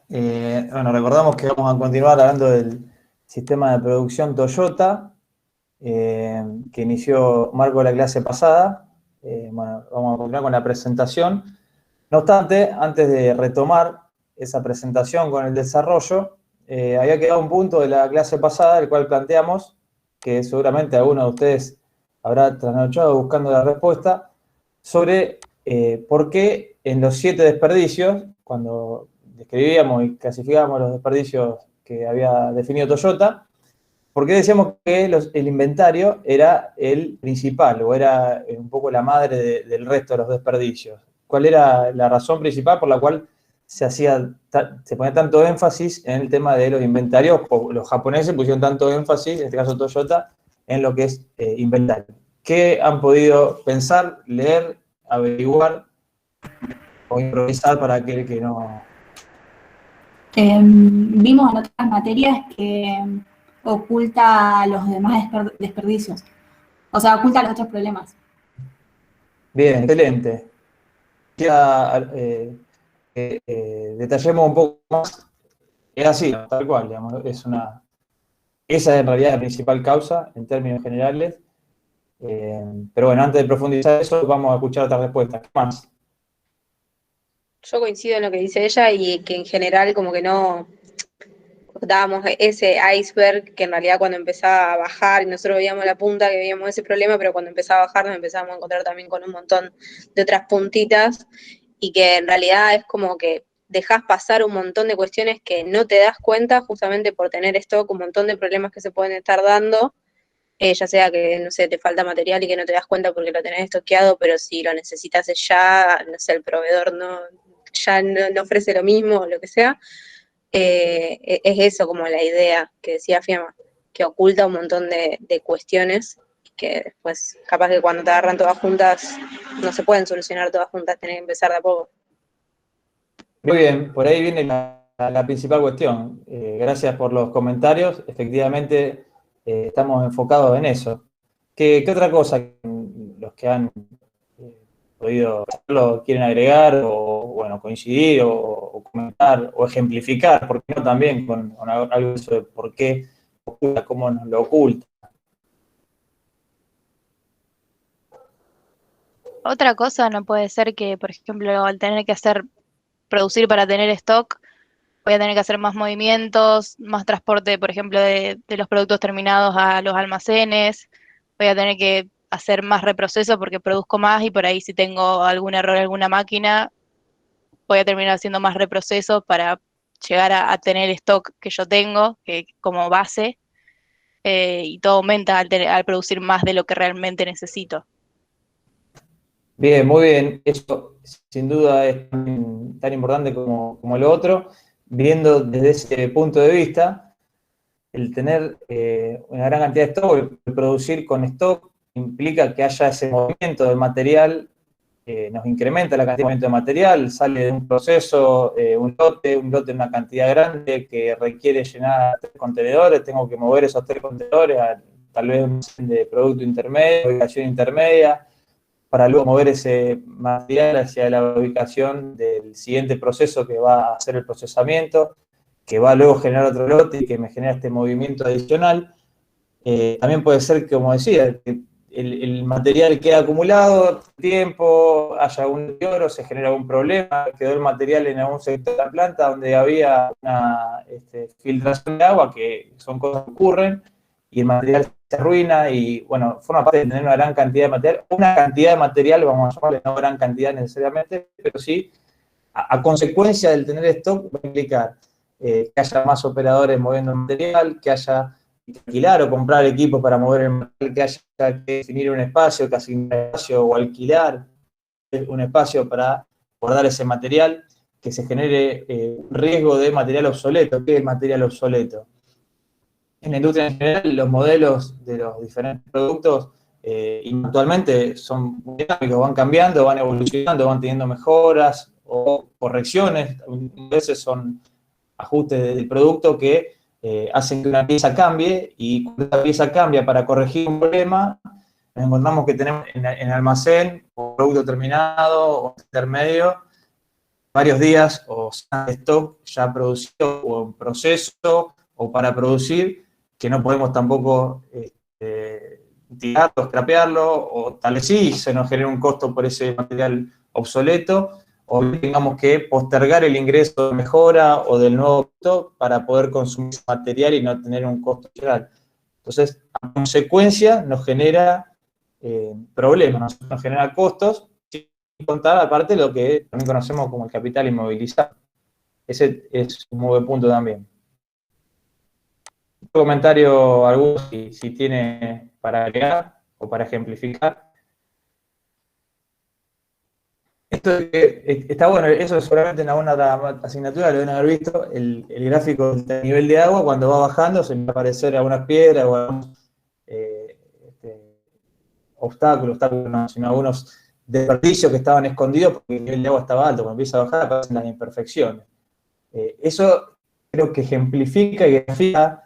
Bueno, recordamos que vamos a continuar hablando del sistema de producción Toyota, que inició Marco la clase pasada. Bueno, vamos a continuar con la presentación. No obstante, antes de retomar esa presentación con el desarrollo, había quedado un punto de la clase pasada, el cual planteamos, que seguramente alguno de ustedes habrá trasnochado buscando la respuesta, sobre por qué en los 7 desperdicios, cuando describíamos y clasificábamos los desperdicios que había definido Toyota, por qué decíamos que el inventario era el principal o era un poco la madre del resto de los desperdicios. ¿Cuál era la razón principal por la cual se ponía tanto énfasis en el tema de los inventarios? Los japoneses pusieron tanto énfasis, en este caso Toyota, en lo que es inventario. ¿Qué han podido pensar, leer, averiguar o improvisar para aquel que no? Vimos en otras materias que oculta los demás desperdicios, o sea, oculta los otros problemas. Bien, excelente. Ya detallemos un poco más. Es así, tal cual, digamos, esa es en realidad la principal causa en términos generales. Pero bueno, antes de profundizar eso, vamos a escuchar otras respuestas. ¿Qué más? Yo coincido en lo que dice ella y que en general como que no dábamos ese iceberg que en realidad cuando empezaba a bajar y nosotros veíamos la punta que veíamos ese problema, pero cuando empezaba a bajar nos empezábamos a encontrar también con un montón de otras puntitas y que en realidad es como que dejás pasar un montón de cuestiones que no te das cuenta justamente por tener stock, un montón de problemas que se pueden estar dando, ya sea que, no sé, te falta material y que no te das cuenta porque lo tenés estoqueado, pero si lo necesitas ya, no sé, el proveedor ya no ofrece lo mismo o lo que sea. Es eso como la idea que decía Fiamma, que oculta un montón de cuestiones que después, capaz que cuando te agarran todas juntas, no se pueden solucionar todas juntas, tenés que empezar de a poco. Muy bien, por ahí viene la principal cuestión. Gracias por los comentarios. Efectivamente, estamos enfocados en eso. ¿Qué otra cosa los que han podido hacerlo quieren agregar o bueno, coincidir o comentar o ejemplificar? ¿Por qué no también con algo de eso de por qué oculta, cómo nos lo oculta? Otra cosa no puede ser que, por ejemplo, al tener que producir para tener stock, voy a tener que hacer más movimientos, más transporte, por ejemplo, de los productos terminados a los almacenes, voy a tener que hacer más reproceso porque produzco más y por ahí si tengo algún error en alguna máquina, voy a terminar haciendo más reproceso para llegar a tener stock que yo tengo, que como base, y todo aumenta al producir más de lo que realmente necesito. Bien, muy bien. Eso sin duda es tan importante como lo otro. Viendo desde ese punto de vista, el tener una gran cantidad de stock, el producir con stock, implica que haya ese movimiento del material, nos incrementa la cantidad de movimiento de material, sale de un proceso, un lote, una cantidad grande que requiere llenar 3 contenedores, tengo que mover esos 3 contenedores a tal vez un de producto intermedio, ubicación intermedia, para luego mover ese material hacia la ubicación del siguiente proceso que va a hacer el procesamiento, que va a luego generar otro lote y que me genera este movimiento adicional. También puede ser, como decía, que el material queda acumulado, tiempo, haya un deterioro, se genera algún problema, quedó el material en algún sector de la planta donde había una filtración de agua, que son cosas que ocurren, y el material se arruina y, bueno, forma parte de tener una gran cantidad de material, vamos a llamarle, no gran cantidad necesariamente, pero sí, a consecuencia del tener stock, va a implicar que haya más operadores moviendo el material, que haya que alquilar o comprar equipos para mover el material, que haya que definir un espacio, que asignar un espacio o alquilar un espacio para guardar ese material, que se genere un riesgo de material obsoleto. ¿Qué es material obsoleto? En la industria en general, los modelos de los diferentes productos actualmente son muy dinámicos, van cambiando, van evolucionando, van teniendo mejoras o correcciones, a veces son ajustes del producto que hacen que una pieza cambie, y cuando esa pieza cambia para corregir un problema, nos encontramos que tenemos en almacén o producto terminado o intermedio varios días o stock ya producido o en proceso o para producir, que no podemos tampoco tirarlo, scrapearlo, o tal vez sí se nos genera un costo por ese material obsoleto, o tengamos que postergar el ingreso de mejora o del nuevo producto para poder consumir ese material y no tener un costo real. Entonces, a consecuencia, nos genera problemas, nos genera costos, sin contar aparte lo que también conocemos como el capital inmovilizado. Ese es un muy buen punto también. Un comentario alguno si tiene para agregar o para ejemplificar. Esto está bueno, eso seguramente en alguna otra asignatura lo deben haber visto, el gráfico del nivel de agua cuando va bajando se me va a aparecer algunas piedras o algunos obstáculos no, sino algunos desperdicios que estaban escondidos porque el nivel de agua estaba alto. Cuando empieza a bajar aparecen las imperfecciones. Eso creo que ejemplifica y grafica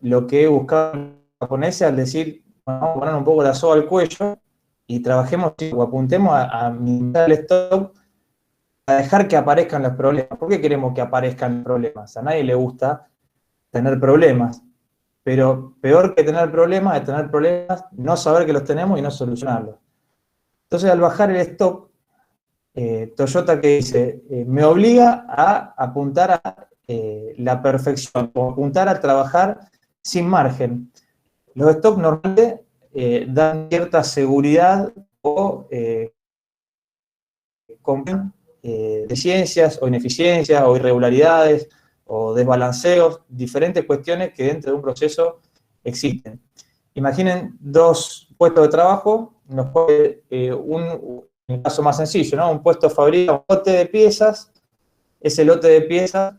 lo que buscaban los japoneses al decir, bueno, vamos a poner un poco la soga al cuello y trabajemos o apuntemos a minimizar el stock, a dejar que aparezcan los problemas. ¿Por qué queremos que aparezcan los problemas? A nadie le gusta tener problemas, pero peor que tener problemas es tener problemas, no saber que los tenemos y no solucionarlos. Entonces, al bajar el stock, Toyota, que dice, me obliga a apuntar a la perfección, o apuntar a trabajar sin margen. Los stocks normalmente dan cierta seguridad o deficiencias o ineficiencias o irregularidades o desbalanceos, diferentes cuestiones que dentro de un proceso existen. Imaginen dos puestos de trabajo, en el caso más sencillo, ¿no? Un puesto fabrica un lote de piezas, ese lote de piezas,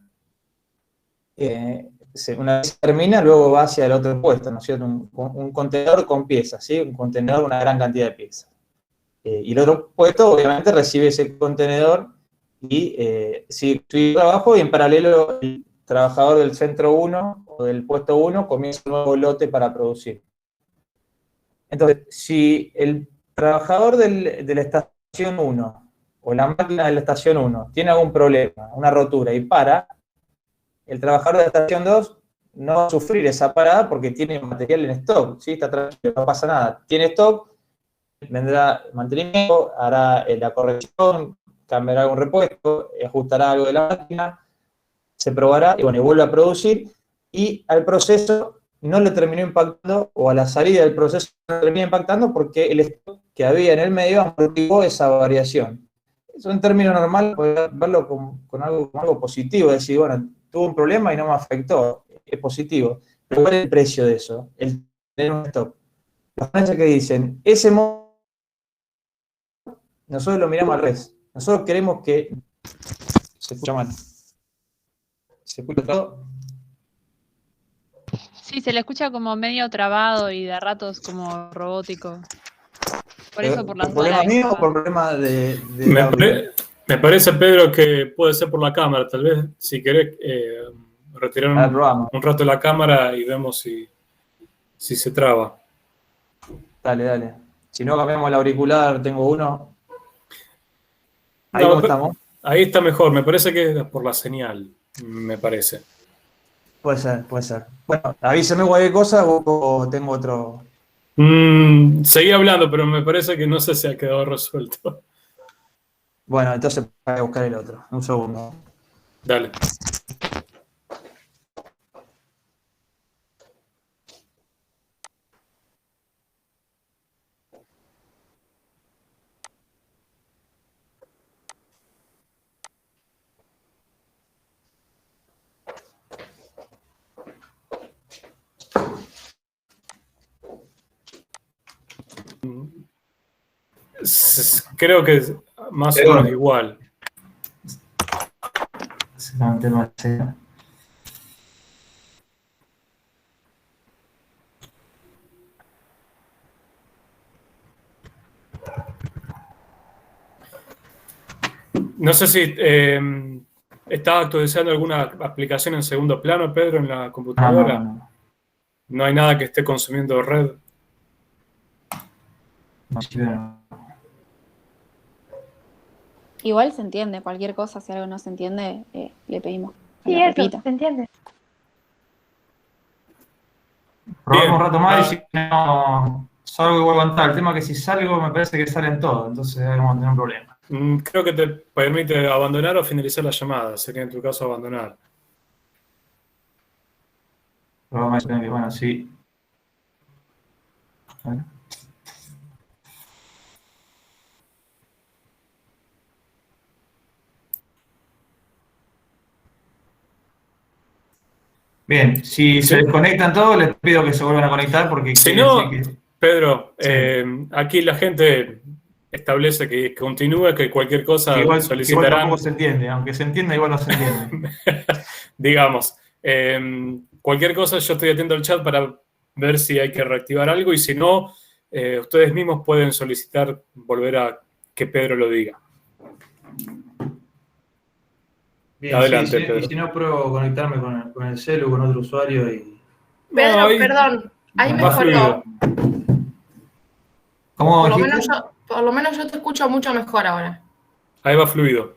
una vez termina, luego va hacia el otro puesto, ¿no es cierto? Un contenedor con piezas, ¿sí? Un contenedor con una gran cantidad de piezas. Y el otro puesto, obviamente, recibe ese contenedor y sigue su trabajo, y en paralelo el trabajador del centro 1 o del puesto 1 comienza un nuevo lote para producir. Entonces, si el trabajador de la estación 1 o la máquina de la estación 1 tiene algún problema, una rotura y para, el trabajador de la estación 2 no va a sufrir esa parada porque tiene material en stock, ¿sí? Está tranquilo, no pasa nada. Tiene stock, vendrá mantenimiento, hará la corrección, cambiará algún repuesto, ajustará algo de la máquina, se probará y bueno, y vuelve a producir, y al proceso no le terminó impactando, o a la salida del proceso no le terminó impactando porque el stock que había en el medio amortiguó esa variación. Eso en términos normales, poder verlo con algo positivo, decir, bueno, tuvo un problema y no me afectó, es positivo. Pero ¿cuál es el precio de eso? El tener un stock. Los japoneses que dicen, ese modo, nosotros lo miramos al revés. Nosotros queremos que... Se escucha mal. ¿Se escucha todo? Sí, se le escucha como medio trabado y de ratos como robótico. Por eso, por las ¿Por problema dudas. mío o por problema de audio? Me parece, Pedro, que puede ser por la cámara. Tal vez, si querés, retirar un rato la cámara y vemos si se traba. Dale, dale. Si no, cambiamos el auricular, tengo uno. Ahí no, estamos. Ahí está mejor, me parece que es por la señal, me parece. Puede ser, puede ser. Bueno, avíseme cualquier cosa o tengo otro... Seguí hablando, pero me parece que no sé si ha quedado resuelto. Bueno, entonces voy a buscar el otro. Un segundo. Dale. Creo que es más o menos igual. No sé si estaba actualizando alguna aplicación en segundo plano, Pedro, en la computadora. No hay nada que esté consumiendo red. igual se entiende, cualquier cosa, si algo no se entiende, le pedimos que Sí, lo eso, repita. ¿se entiende? Probamos un rato más Ah, y si no salgo y vuelvo a entrar. El tema es que si salgo me parece que salen todos, entonces vamos a tener un problema. creo que te permite abandonar o finalizar la llamada, sería en tu caso abandonar. Pero vamos a tener que, bueno, sí. Bueno. Bien, si se Sí. desconectan todos, les pido que se vuelvan a conectar porque Si quiere no, decir que... Pedro, Sí. aquí la gente establece que continúe, que cualquier cosa que igual solicitarán, tampoco se entiende, aunque se entienda, igual no se entiende. digamos, cualquier cosa yo estoy atento al chat para ver si hay que reactivar algo y si no, ustedes mismos pueden solicitar volver a que Pedro lo diga. Bien, Adelante, sí, Pedro. y si no, pruebo conectarme con el celu, con otro usuario y... Pedro, No, ahí perdón, ahí Bueno, va mejoró. fluido. ¿Cómo Por lo dijiste? menos yo te escucho mucho mejor ahora. Ahí va fluido.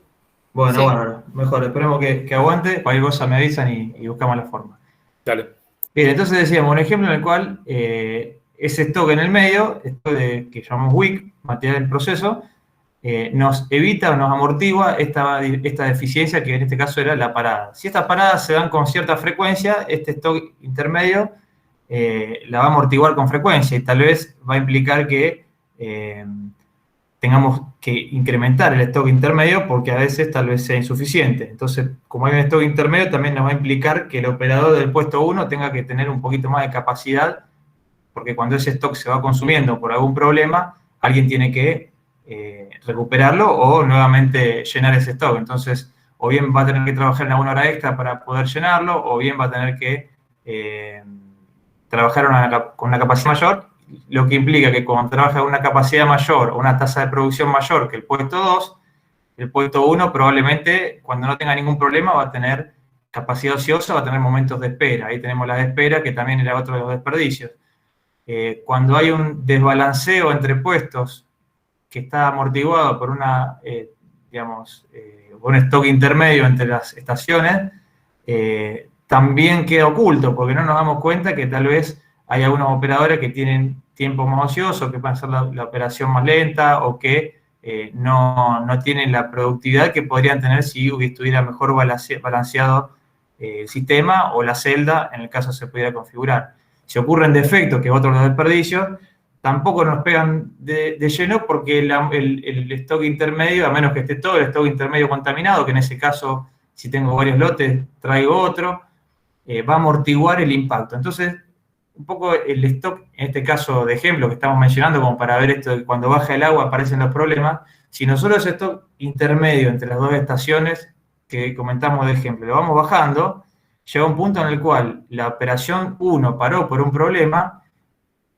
Bueno, Sí. bueno, mejor, esperemos que aguante, cualquier cosa me avisan y buscamos la forma. Dale. Bien, entonces decíamos un ejemplo en el cual ese stock en el medio, esto que llamamos WIC, material en proceso, nos evita o nos amortigua esta deficiencia que en este caso era la parada. Si estas paradas se dan con cierta frecuencia, este stock intermedio la va a amortiguar con frecuencia y tal vez va a implicar que tengamos que incrementar el stock intermedio porque a veces tal vez sea insuficiente. Entonces, como hay un stock intermedio, también nos va a implicar que el operador del puesto 1 tenga que tener un poquito más de capacidad, porque cuando ese stock se va consumiendo por algún problema, alguien tiene que recuperarlo o nuevamente llenar ese stock. Entonces, o bien va a tener que trabajar en alguna hora extra para poder llenarlo, o bien va a tener que trabajar con una capacidad mayor, lo que implica que cuando trabaja con una capacidad mayor o una tasa de producción mayor que el puesto 2, el puesto 1 probablemente, cuando no tenga ningún problema, va a tener capacidad ociosa, va a tener momentos de espera. Ahí tenemos la de espera, que también era otro de los desperdicios. Cuando hay un desbalanceo entre puestos que está amortiguado por un stock intermedio entre las estaciones, también queda oculto, porque no nos damos cuenta que tal vez hay algunos operadores que tienen tiempo más ocioso, que pueden hacer la operación más lenta o que no tienen la productividad que podrían tener si estuviera mejor balanceado el sistema o la celda, en el caso se pudiera configurar. Si ocurren defectos, que es otro de los desperdicios, tampoco nos pegan de lleno porque el stock intermedio, a menos que esté todo el stock intermedio contaminado, que en ese caso, si tengo varios lotes, traigo otro, va a amortiguar el impacto. Entonces, un poco el stock, en este caso de ejemplo que estamos mencionando, como para ver esto de cuando baja el agua aparecen los problemas, si nosotros ese stock intermedio entre las dos estaciones que comentamos de ejemplo, lo vamos bajando, llega un punto en el cual la operación 1 paró por un problema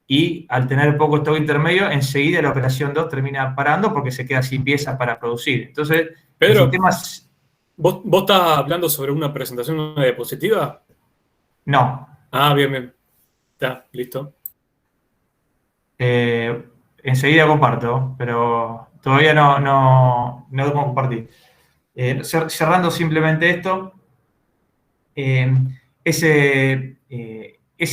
y al tener poco stock intermedio, enseguida la operación 2 termina parando porque se queda sin piezas para producir. Entonces, Pedro, el sistema... ¿vos estás hablando sobre una presentación, una diapositiva? No. Ah, bien. Está, listo. Enseguida comparto, pero todavía no debo compartir. Cerrando simplemente esto, ese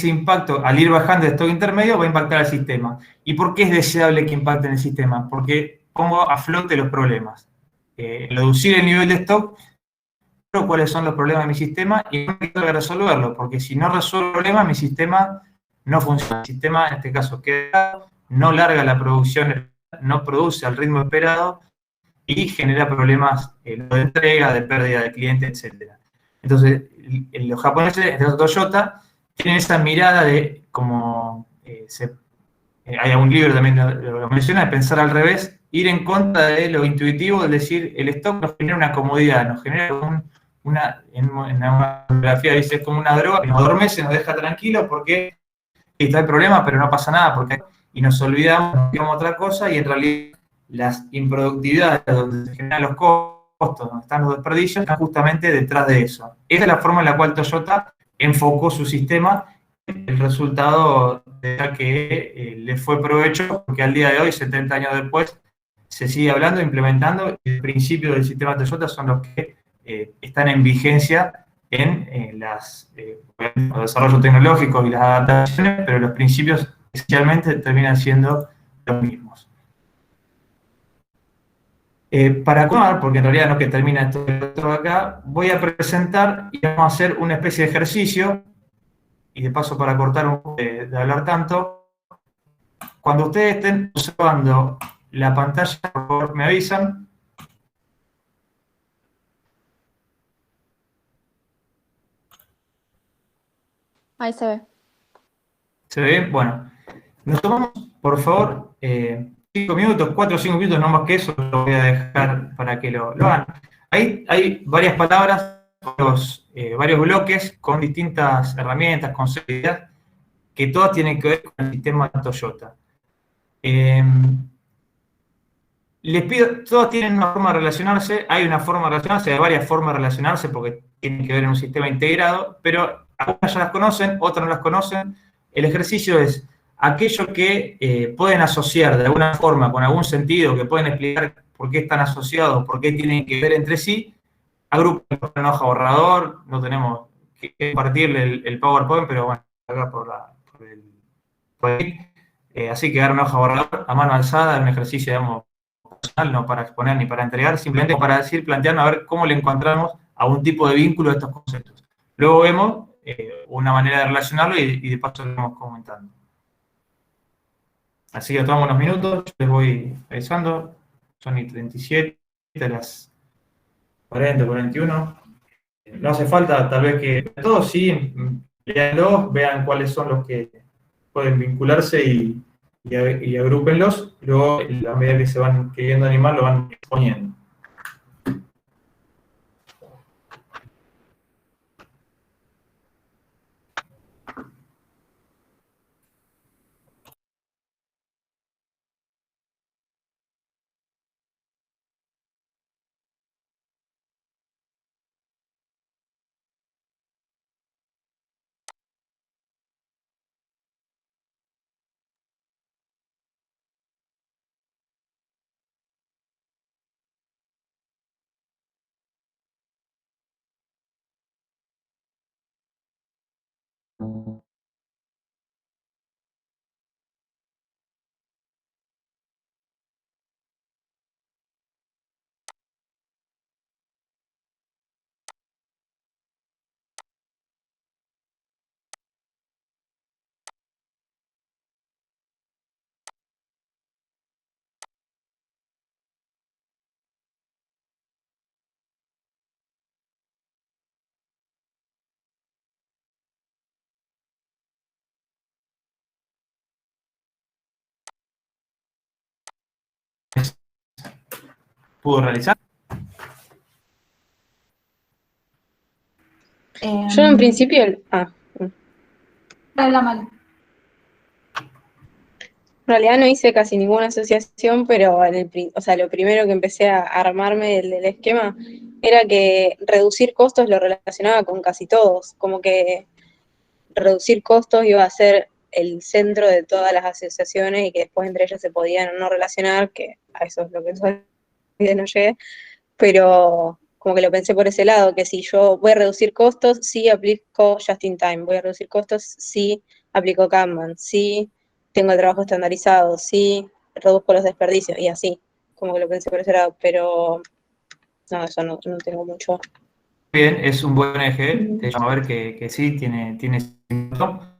impacto al ir bajando el stock intermedio va a impactar al sistema. ¿Y por qué es deseable que impacte en el sistema? Porque pongo a flote los problemas. Reducir el nivel de stock, cuáles son los problemas de mi sistema y no tengo que resolverlo, porque si no resuelvo el problema, mi sistema no funciona. El sistema, en este caso, no larga la producción, no produce al ritmo esperado y genera problemas de entrega, de pérdida de cliente, etc. Entonces, los japoneses, en este caso Toyota, tienen esa mirada de, como hay un libro también lo menciona, de pensar al revés, ir en contra de lo intuitivo, es decir, el stock nos genera una comodidad, nos genera en una bibliografía dice, es como una droga que nos adormece, nos deja tranquilos porque está el problema, pero no pasa nada, y nos olvidamos, nos olvidamos otra cosa, y en realidad las improductividades donde se generan los costos, donde están los desperdicios, están justamente detrás de eso. Esa es la forma en la cual Toyota enfocó su sistema. El resultado de que le fue provecho, porque al día de hoy, 70 años después, se sigue hablando, implementando, y los principios del sistema Toyota son los que están en vigencia en los desarrollos tecnológicos y las adaptaciones, pero los principios esencialmente terminan siendo los mismos. Para continuar, porque en realidad no es que termina esto acá, voy a presentar y vamos a hacer una especie de ejercicio, y de paso para cortar un poco de hablar tanto. Cuando ustedes estén observando la pantalla, por favor, me avisan. Ahí se ve. ¿Se ve? Bueno, nos tomamos, por favor, 5 minutos, 4 o 5 minutos, no más que eso, lo voy a dejar para que lo hagan. Ahí hay varias palabras, varios bloques con distintas herramientas, conceptos, que todas tienen que ver con el sistema Toyota. Les pido, todas tienen una forma de relacionarse, hay una forma de relacionarse, hay varias formas de relacionarse porque tienen que ver en un sistema integrado, pero algunas ya las conocen, otras no las conocen. El ejercicio es aquello que pueden asociar de alguna forma, con algún sentido, que pueden explicar por qué están asociados, por qué tienen que ver entre sí. Agrupen en una hoja borrador, no tenemos que compartirle el PowerPoint, pero bueno, acá así que dar una hoja borrador a mano alzada, un ejercicio, digamos, personal, no para exponer ni para entregar, simplemente para decir, planteando a ver cómo le encontramos algún tipo de vínculo a estos conceptos. Luego vemos una manera de relacionarlo y de paso lo vamos comentando. Así que tomamos unos minutos, yo les voy avisando, son y 37, las 40, 41. No hace falta, tal vez que todos sí, leanlos, vean cuáles son los que pueden vincularse y agrúpenlos, luego a medida que se van queriendo animar lo van exponiendo. ¿Pudo realizar? Yo en principio... Habla mal. En realidad no hice casi ninguna asociación, pero lo primero que empecé a armarme del esquema era que reducir costos lo relacionaba con casi todos, como que reducir costos iba a ser el centro de todas las asociaciones y que después entre ellas se podían no relacionar, que a eso es lo que todavía no llegué, pero como que lo pensé por ese lado, que si yo voy a reducir costos, sí aplico Just in Time, voy a reducir costos, sí aplico Kanban, sí tengo el trabajo estandarizado, sí reduzco los desperdicios, y así, como que lo pensé por ese lado, pero no, eso no tengo mucho. Bien, es un buen eje, a ver que sí, tiene sentido.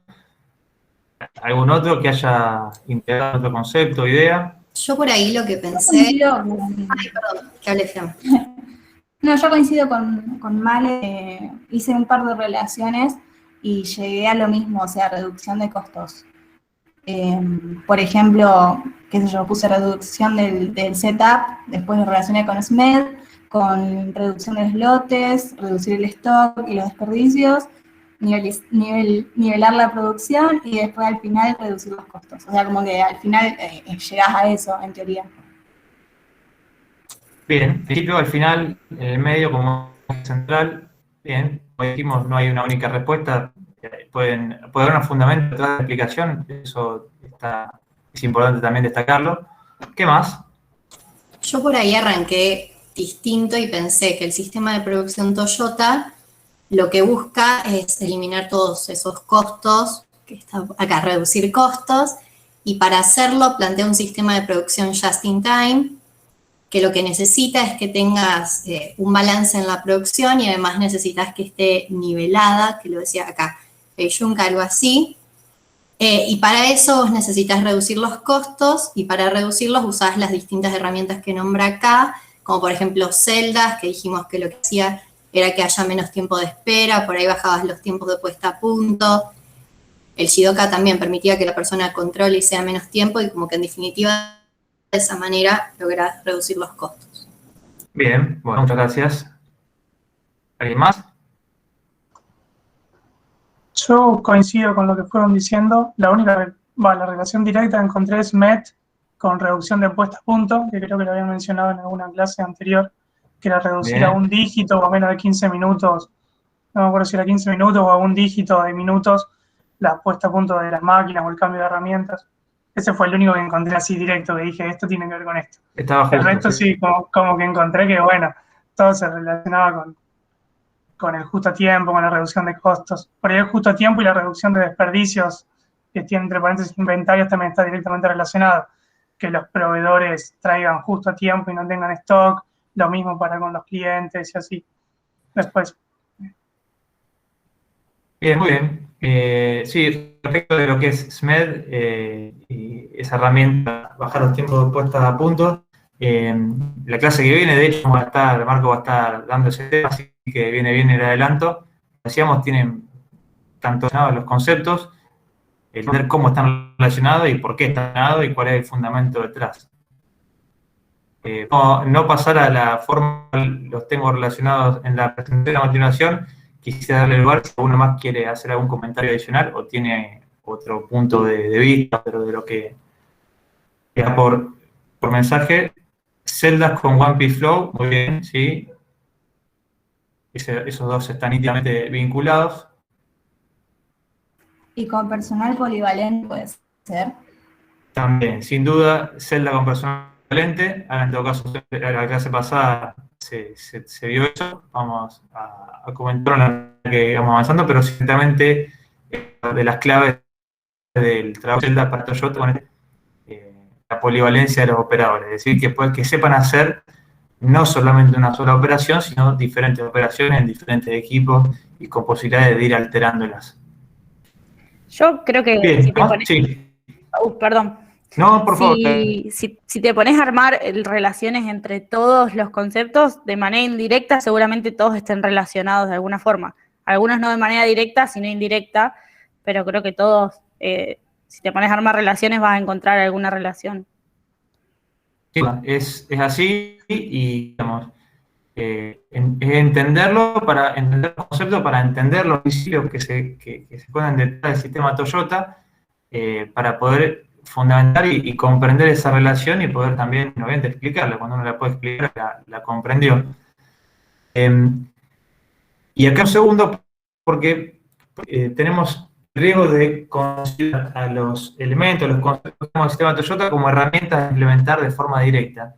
¿Algún otro que haya integrado otro concepto, idea? Yo por ahí lo que pensé... Ay, perdón, que hable Flama. No, yo coincido con Male, hice un par de relaciones y llegué a lo mismo, o sea, reducción de costos. Por ejemplo, qué sé yo, puse reducción del setup, después lo relacioné con SMED, con reducción de lotes, reducir el stock y los desperdicios, nivelar la producción y después al final reducir los costos. O sea, como que al final llegás a eso, en teoría. Bien, en principio, al final, en el medio como central, bien, como dijimos, no hay una única respuesta, puede haber un fundamento detrás de la explicación, eso es importante también destacarlo. ¿Qué más? Yo por ahí arranqué distinto y pensé que el sistema de producción Toyota lo que busca es eliminar todos esos costos, que está acá, reducir costos, y para hacerlo plantea un sistema de producción just in time, que lo que necesita es que tengas un balance en la producción y además necesitas que esté nivelada, que lo decía acá, Juncker, algo así. Y para eso vos necesitas reducir los costos y para reducirlos usás las distintas herramientas que nombra acá, como por ejemplo celdas, que dijimos que lo que hacía era que haya menos tiempo de espera, por ahí bajabas los tiempos de puesta a punto. El Jidoka también permitía que la persona controle y sea menos tiempo y como que en definitiva de esa manera lográs reducir los costos. Bien, bueno, muchas gracias. ¿Alguien más? Yo coincido con lo que fueron diciendo. La relación directa que encontré es MET con reducción de puesta a punto, que creo que lo habían mencionado en alguna clase anterior, que era reducir Bien. a un dígito o a menos de 15 minutos, no me acuerdo si era 15 minutos o a un dígito de minutos, la puesta a punto de las máquinas o el cambio de herramientas. Ese fue el único que encontré así directo, que dije, esto tiene que ver con esto. Estaba justo. El resto sí, como que encontré que, bueno, todo se relacionaba con el justo tiempo, con la reducción de costos. Por ahí el justo tiempo y la reducción de desperdicios, que tiene entre paréntesis inventarios, también está directamente relacionado. Que los proveedores traigan justo a tiempo y no tengan stock, lo mismo para con los clientes y así. Después. Bien, muy bien. Sí, respecto de lo que es SMED y esa herramienta, bajar los tiempos de puesta a punto, la clase que viene, de hecho, Marco va a estar dando ese tema, así que viene bien el adelanto. Decíamos, tienen tanto los conceptos, entender cómo están relacionados y por qué están relacionados y cuál es el fundamento detrás. No pasar a la forma, los tengo relacionados en la presentación a continuación. Quisiera darle lugar si uno más quiere hacer algún comentario adicional o tiene otro punto de vista, pero de lo que queda por mensaje. Celdas con OnePiece Flow, muy bien, sí. Esos dos están íntimamente vinculados. Y con personal polivalente puede ser. También, sin duda, celda con personal polivalente. Ahora, en todo caso, en la clase pasada se vio eso. Vamos a comentarlo en la que vamos avanzando, pero ciertamente de las claves del trabajo de celda para Toyota con la polivalencia de los operadores. Es decir, que sepan hacer no solamente una sola operación, sino diferentes operaciones en diferentes equipos y con posibilidades de ir alterándolas. Yo creo que Bien, si te pones... sí. Perdón. No, por favor. Si te pones a armar relaciones entre todos los conceptos, de manera indirecta, seguramente todos estén relacionados de alguna forma. Algunos no de manera directa, sino indirecta, pero creo que todos, si te pones a armar relaciones, vas a encontrar alguna relación. Sí, es así y, digamos, entenderlo para entender el concepto, para entender los principios que se ponen detrás del sistema Toyota, para poder fundamentar y comprender esa relación y poder también, obviamente, explicarla. Cuando uno la puede explicar, la comprendió. Y acá un segundo, porque tenemos riesgo de considerar a los elementos, los conceptos del sistema Toyota como herramientas de implementar de forma directa.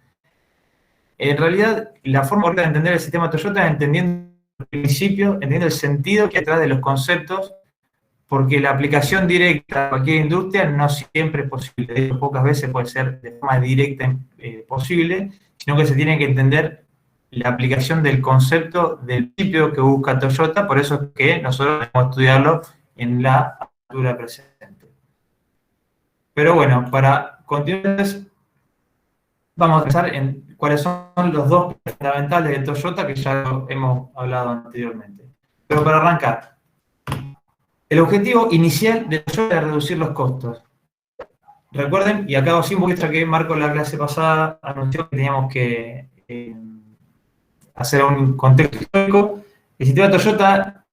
En realidad, la forma correcta de entender el sistema Toyota es entendiendo el principio, entendiendo el sentido que hay detrás de los conceptos, porque la aplicación directa a cualquier industria no siempre es posible. De hecho, pocas veces puede ser de forma directa posible, sino que se tiene que entender la aplicación del concepto del principio que busca Toyota, por eso es que nosotros debemos estudiarlo en la altura presente. Pero bueno, para continuar, vamos a pensar en cuáles son los dos fundamentales de Toyota que ya lo hemos hablado anteriormente. Pero para arrancar, el objetivo inicial de Toyota es reducir los costos. Recuerden, y acabo así un poquito que Marco en la clase pasada anunció que teníamos que hacer un contexto histórico. El sistema Toyota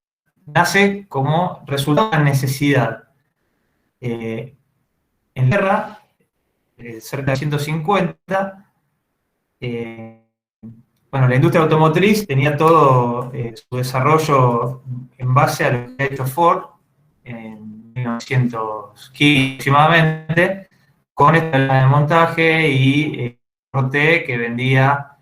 nace como resultado de la necesidad. En la guerra, cerca de 150, bueno, la industria automotriz tenía todo su desarrollo en base a lo que ha hecho Ford en 1915 aproximadamente, con esta de montaje y T que vendía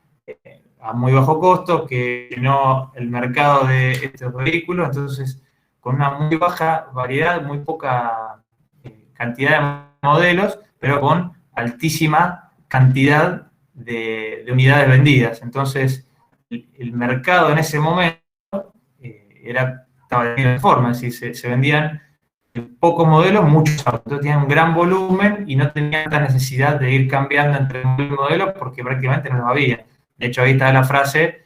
a muy bajo costo, que llenó el mercado de estos vehículos, entonces con una muy baja variedad, muy poca cantidad de modelos, pero con altísima cantidad de unidades vendidas. Entonces, el mercado en ese momento estaba de forma, es decir, se vendían pocos modelos, muchos autos. Entonces tenían un gran volumen y no tenían tanta necesidad de ir cambiando entre modelos porque prácticamente no los había. De hecho, ahí está la frase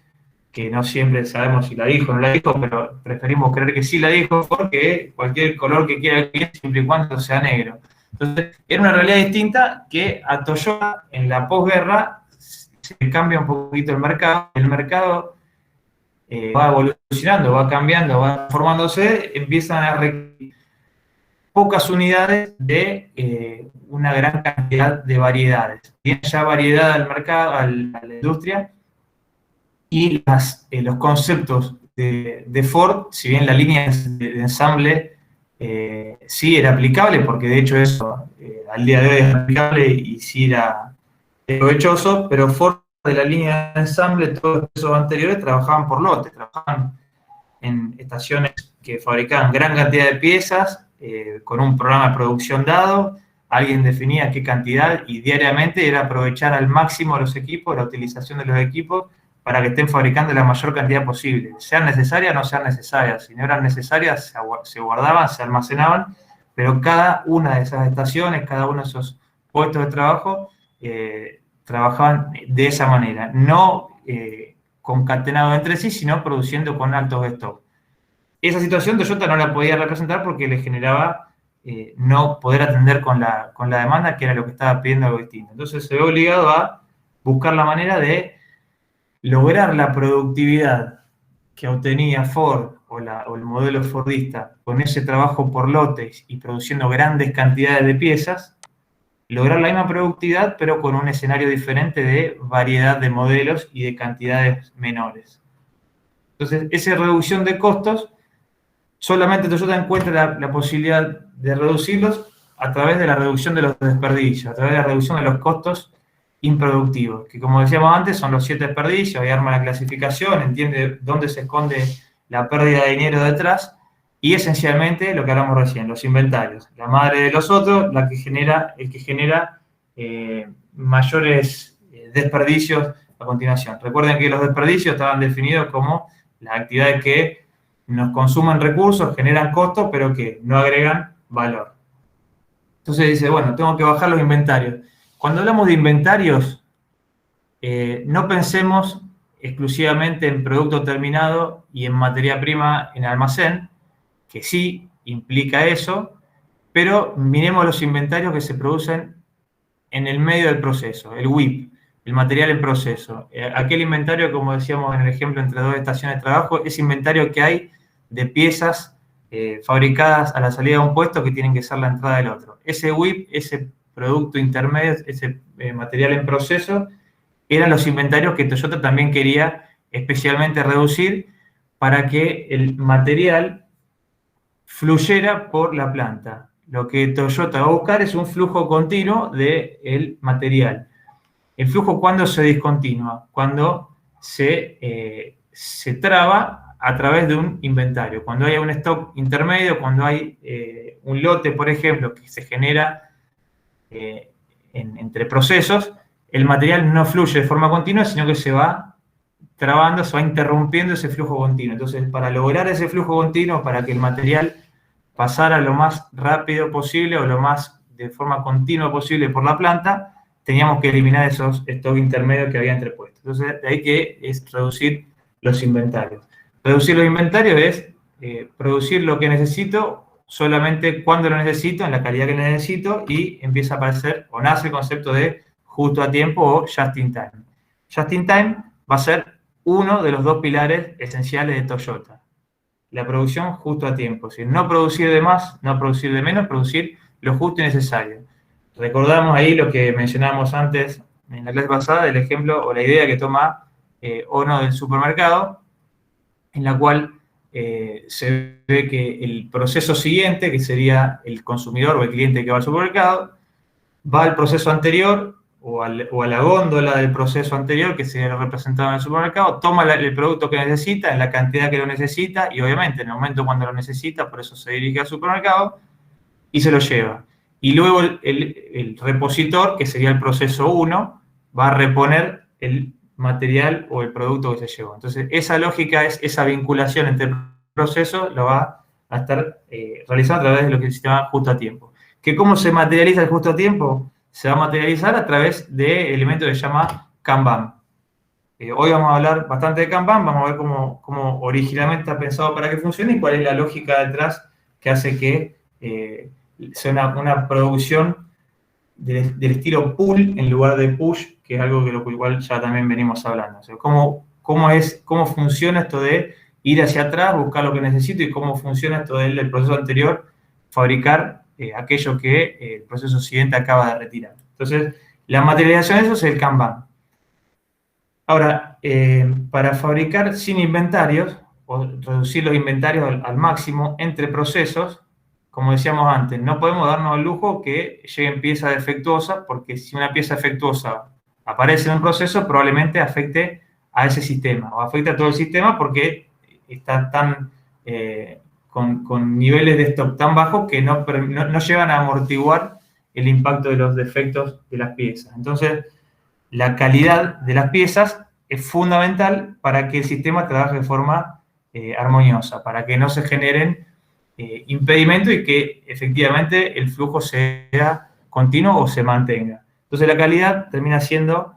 que no siempre sabemos si la dijo o no la dijo, pero preferimos creer que sí la dijo porque cualquier color que quiera el cliente, siempre y cuando sea negro. Entonces, era una realidad distinta que a Toyota en la posguerra se cambia un poquito el mercado. El mercado va evolucionando, va cambiando, va formándose, empiezan a requerir pocas unidades de una gran cantidad de variedades. Tiene ya variedad al mercado, a la industria, y los conceptos de Ford, si bien la línea de ensamble sí era aplicable, porque de hecho eso al día de hoy es aplicable y sí era provechoso, pero Ford de la línea de ensamble, todos esos anteriores trabajaban por lotes, trabajaban en estaciones que fabricaban gran cantidad de piezas, con un programa de producción dado, alguien definía qué cantidad y diariamente era aprovechar al máximo los equipos, la utilización de los equipos, para que estén fabricando la mayor cantidad posible, sean necesarias o no sean necesarias. Si no eran necesarias, se guardaban, se almacenaban, pero cada una de esas estaciones, cada uno de esos puestos de trabajo, trabajaban de esa manera, no concatenados entre sí, sino produciendo con altos stock. Esa situación Toyota no la podía representar porque le generaba no poder atender con la demanda, que era lo que estaba pidiendo algo distinto. Entonces se ve obligado a buscar la manera de lograr la productividad que obtenía Ford o el modelo fordista con ese trabajo por lotes y produciendo grandes cantidades de piezas, lograr la misma productividad pero con un escenario diferente de variedad de modelos y de cantidades menores. Entonces, esa reducción de costos, solamente Toyota encuentra la posibilidad de reducirlos a través de la reducción de los desperdicios, a través de la reducción de los costos improductivos, que como decíamos antes son los 7 desperdicios, ahí arma la clasificación, entiende dónde se esconde la pérdida de dinero detrás, y esencialmente lo que hablamos recién, los inventarios, la madre de los otros, el que genera mayores desperdicios a continuación. Recuerden que los desperdicios estaban definidos como las actividades que nos consumen recursos, generan costos, pero que no agregan valor. Entonces dice, bueno, tengo que bajar los inventarios. Cuando hablamos de inventarios, no pensemos exclusivamente en producto terminado y en materia prima en almacén, que sí implica eso, pero miremos los inventarios que se producen en el medio del proceso, el WIP, el material en proceso. Aquel inventario, como decíamos en el ejemplo entre 2 estaciones de trabajo, es inventario que hay de piezas fabricadas a la salida de un puesto que tienen que ser la entrada del otro. Ese WIP, ese producto intermedio, ese material en proceso, eran los inventarios que Toyota también quería especialmente reducir para que el material fluyera por la planta. Lo que Toyota va a buscar es un flujo continuo del material. ¿El flujo cuándo se discontinúa? Cuando se traba a través de un inventario. Cuando hay un stock intermedio, cuando hay un lote, por ejemplo, que se genera entre procesos, el material no fluye de forma continua, sino que se va trabando, se va interrumpiendo ese flujo continuo. Entonces, para lograr ese flujo continuo, para que el material pasara lo más rápido posible o lo más de forma continua posible por la planta, teníamos que eliminar esos stock intermedios que había entrepuestos. Entonces, de ahí que es reducir los inventarios. Reducir los inventarios es producir lo que necesito solamente cuando lo necesito, en la calidad que necesito, y empieza a aparecer o nace el concepto de justo a tiempo o just in time. Just in time va a ser uno de los 2 pilares esenciales de Toyota. La producción justo a tiempo. Es decir, no producir de más, no producir de menos, producir lo justo y necesario. Recordamos ahí lo que mencionábamos antes en la clase pasada, el ejemplo o la idea que toma Ono del supermercado, en la cual se ve que el proceso siguiente, que sería el consumidor o el cliente que va al supermercado, va al proceso anterior o a la góndola del proceso anterior que se representaba en el supermercado, toma el producto que necesita, en la cantidad que lo necesita, y obviamente en el momento cuando lo necesita, por eso se dirige al supermercado, y se lo lleva. Y luego el repositor, que sería el proceso 1, va a reponer el material o el producto que se llevó. Entonces, esa lógica, esa vinculación entre el proceso, lo va a estar realizando a través de lo que se llama justo a tiempo. ¿Cómo se materializa el justo a tiempo? Se va a materializar a través de elementos que se llama Kanban. Hoy vamos a hablar bastante de Kanban, vamos a ver cómo originalmente está pensado para que funcione y cuál es la lógica detrás que hace que sea una producción del estilo pull en lugar de push, que es algo de lo cual ya también venimos hablando. O sea, cómo funciona esto de ir hacia atrás, buscar lo que necesito, y cómo funciona esto del proceso anterior, fabricar aquello que el proceso siguiente acaba de retirar. Entonces, la materialización de eso es el Kanban. Ahora, para fabricar sin inventarios, o reducir los inventarios al máximo entre procesos, como decíamos antes, no podemos darnos el lujo que lleguen piezas defectuosas, porque si una pieza defectuosa aparece en un proceso, probablemente afecte a ese sistema, o afecte a todo el sistema porque está tan con niveles de stock tan bajos que no llegan a amortiguar el impacto de los defectos de las piezas. Entonces, la calidad de las piezas es fundamental para que el sistema trabaje de forma armoniosa, para que no se generen impedimentos y que efectivamente el flujo sea continuo o se mantenga. Entonces, la calidad termina siendo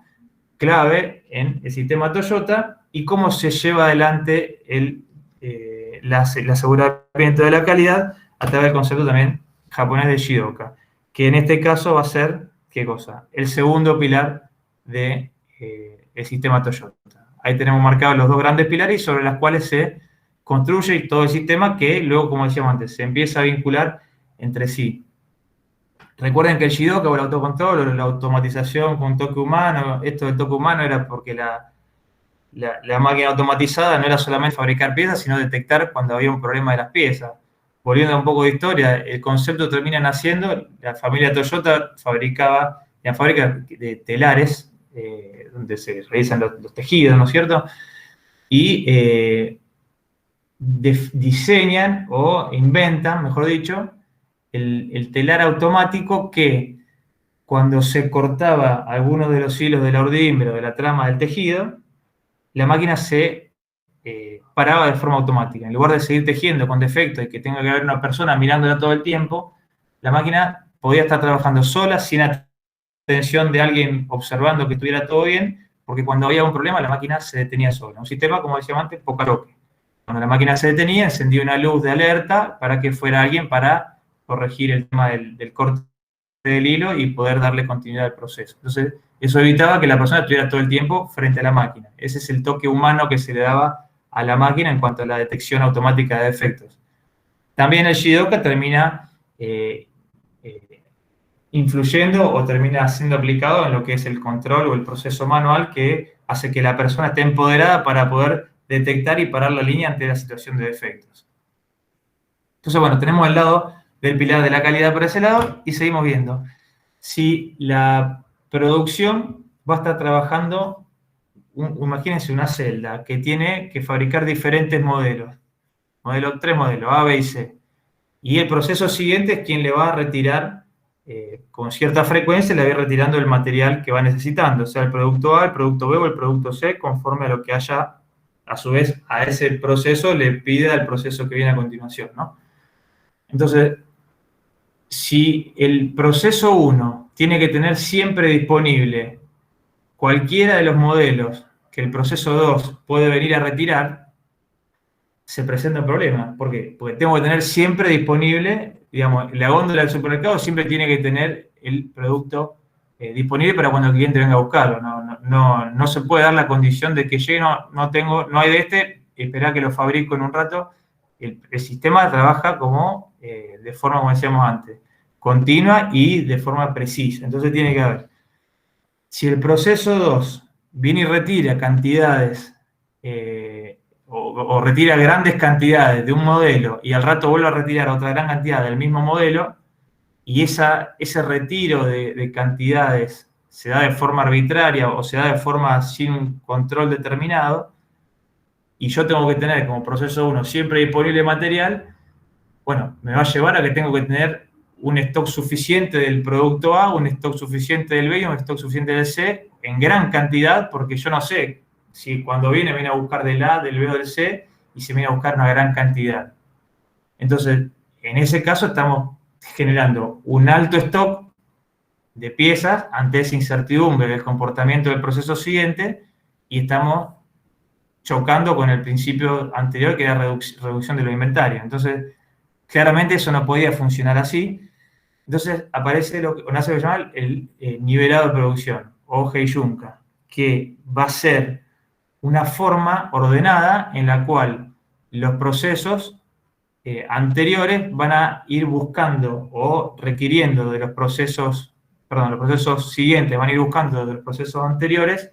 clave en el sistema Toyota y cómo se lleva adelante el aseguramiento de la calidad a través del concepto también japonés de Shidoka, que en este caso va a ser, ¿qué cosa? El segundo pilar del sistema Toyota. Ahí tenemos marcados los dos grandes pilares sobre los cuales se construye todo el sistema que luego, como decíamos antes, se empieza a vincular entre sí. Recuerden que el Shidoka o el autocontrol o la automatización con toque humano, esto del toque humano era porque la máquina automatizada no era solamente fabricar piezas, sino detectar cuando había un problema de las piezas. Volviendo a un poco de historia, el concepto termina naciendo, la familia Toyota fabricaba la fábrica de telares, donde se realizan los tejidos, ¿no es cierto? Y diseñan o inventan, mejor dicho, el telar automático que cuando se cortaba alguno de los hilos de la urdimbre o de la trama del tejido, la máquina se paraba de forma automática. En lugar de seguir tejiendo con defectos y que tenga que haber una persona mirándola todo el tiempo, la máquina podía estar trabajando sola, sin atención de alguien observando que estuviera todo bien, porque cuando había un problema la máquina se detenía sola. Un sistema, como decíamos antes, poca toque. Cuando la máquina se detenía, encendía una luz de alerta para que fuera alguien para corregir el tema del corte del hilo y poder darle continuidad al proceso. Entonces, eso evitaba que la persona estuviera todo el tiempo frente a la máquina. Ese es el toque humano que se le daba a la máquina en cuanto a la detección automática de defectos. También el Shidoka termina influyendo o termina siendo aplicado en lo que es el control o el proceso manual que hace que la persona esté empoderada para poder detectar y parar la línea ante la situación de defectos. Entonces, bueno, tenemos el lado del pilar de la calidad por ese lado y seguimos viendo. Si la producción va a estar trabajando, imagínense una celda que tiene que fabricar diferentes modelos. Tres modelos, A, B y C. Y el proceso siguiente es quien le va a retirar, con cierta frecuencia, le va a ir retirando el material que va necesitando, sea el producto A, el producto B o el producto C, conforme a lo que haya, a su vez, a ese proceso le pida el proceso que viene a continuación, ¿no? Entonces, si el proceso 1 tiene que tener siempre disponible cualquiera de los modelos que el proceso 2 puede venir a retirar, se presenta un problema. ¿Por qué? Porque tengo que tener siempre disponible, digamos, la góndola del supermercado siempre tiene que tener el producto disponible para cuando el cliente venga a buscarlo. No se puede dar la condición de que llegue, no hay de este, esperar que lo fabrico en un rato. El sistema trabaja como de forma, como decíamos antes, continua y de forma precisa. Entonces tiene que haber, si el proceso 2 viene y retira cantidades o retira grandes cantidades de un modelo y al rato vuelve a retirar otra gran cantidad del mismo modelo, y ese retiro de cantidades se da de forma arbitraria o se da de forma sin un control determinado, y yo tengo que tener como proceso 1 siempre disponible material, bueno, me va a llevar a que tengo que tener un stock suficiente del producto A, un stock suficiente del B y un stock suficiente del C en gran cantidad, porque yo no sé si cuando viene a buscar del A, del B o del C, y se viene a buscar una gran cantidad. Entonces, en ese caso estamos generando un alto stock de piezas ante esa incertidumbre del comportamiento del proceso siguiente, y estamos chocando con el principio anterior, que era reducción de los inventarios. Entonces, claramente eso no podía funcionar así. Entonces aparece lo que se llama el nivelado de producción, o Heijunka, que va a ser una forma ordenada en la cual los procesos anteriores van a ir buscando o requiriendo de los procesos siguientes van a ir buscando de los procesos anteriores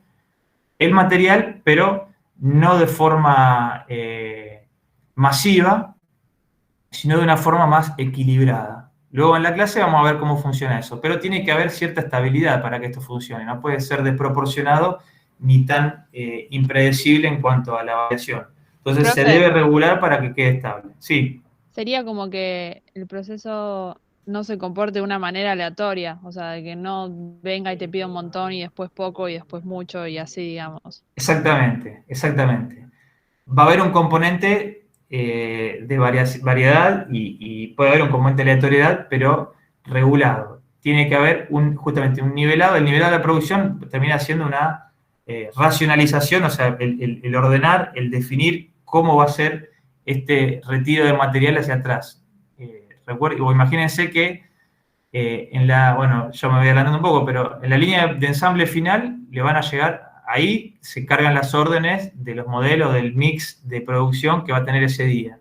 el material, pero no de forma masiva, sino de una forma más equilibrada. Luego en la clase vamos a ver cómo funciona eso, pero tiene que haber cierta estabilidad para que esto funcione, no puede ser desproporcionado ni tan impredecible en cuanto a la variación. Entonces se debe regular para que quede estable. Sí. Sería como que el proceso no se comporte de una manera aleatoria, o sea, de que no venga y te pida un montón y después poco y después mucho y así, digamos. Exactamente. Va a haber un componente de variedad y puede haber un componente de aleatoriedad, pero regulado. Tiene que haber justamente un nivelado. El nivelado de la producción termina siendo una racionalización, o sea, el ordenar, el definir cómo va a ser este retiro de material hacia atrás. O imagínense que yo me voy adelantando un poco, pero en la línea de ensamble final le van a llegar, ahí se cargan las órdenes de los modelos del mix de producción que va a tener ese día.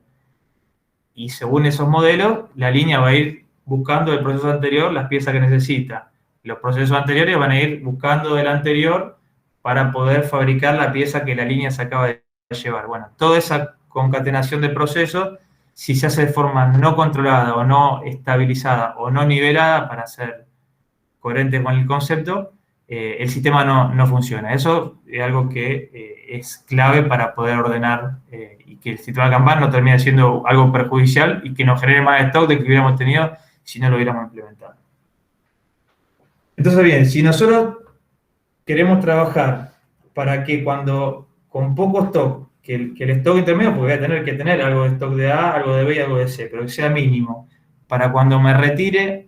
Y según esos modelos, la línea va a ir buscando del proceso anterior las piezas que necesita. Los procesos anteriores van a ir buscando del anterior para poder fabricar la pieza que la línea se acaba de llevar. Bueno, toda esa concatenación de procesos, si se hace de forma no controlada o no estabilizada o no nivelada, para ser coherente con el concepto, el sistema no funciona. Eso es algo que es clave para poder ordenar y que el sistema Kanban no termine siendo algo perjudicial y que nos genere más stock de que hubiéramos tenido si no lo hubiéramos implementado. Entonces, bien, si nosotros queremos trabajar para que cuando con poco stock, que el stock intermedio, porque voy a tener que tener algo de stock de A, algo de B y algo de C, pero que sea mínimo, para cuando me retire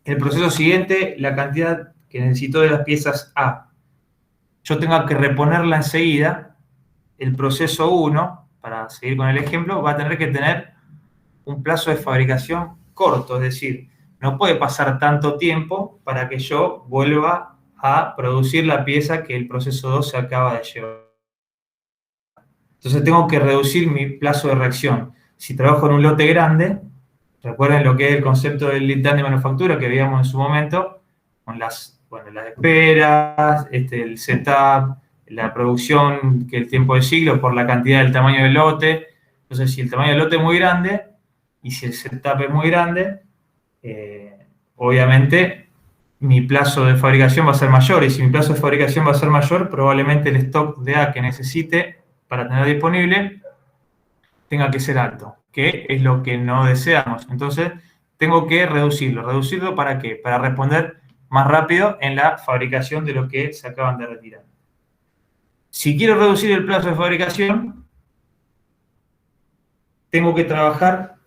el proceso siguiente, la cantidad que necesito de las piezas A, yo tengo que reponerla enseguida, el proceso 1, para seguir con el ejemplo, va a tener que tener un plazo de fabricación corto, es decir, no puede pasar tanto tiempo para que yo vuelva a producir la pieza que el proceso 2 se acaba de llevar. Entonces tengo que reducir mi plazo de reacción. Si trabajo en un lote grande, recuerden lo que es el concepto del lead time de manufactura que veíamos en su momento, con las esperas, el setup, la producción, que el tiempo de ciclo por la cantidad del tamaño del lote. Entonces, si el tamaño del lote es muy grande y si el setup es muy grande, obviamente mi plazo de fabricación va a ser mayor. Y si mi plazo de fabricación va a ser mayor, probablemente el stock de A que necesite para tener disponible tenga que ser alto, que es lo que no deseamos. Entonces, tengo que reducirlo. ¿Reducirlo para qué? Para responder más rápido en la fabricación de lo que se acaban de retirar. Si quiero reducir el plazo de fabricación, tengo que trabajar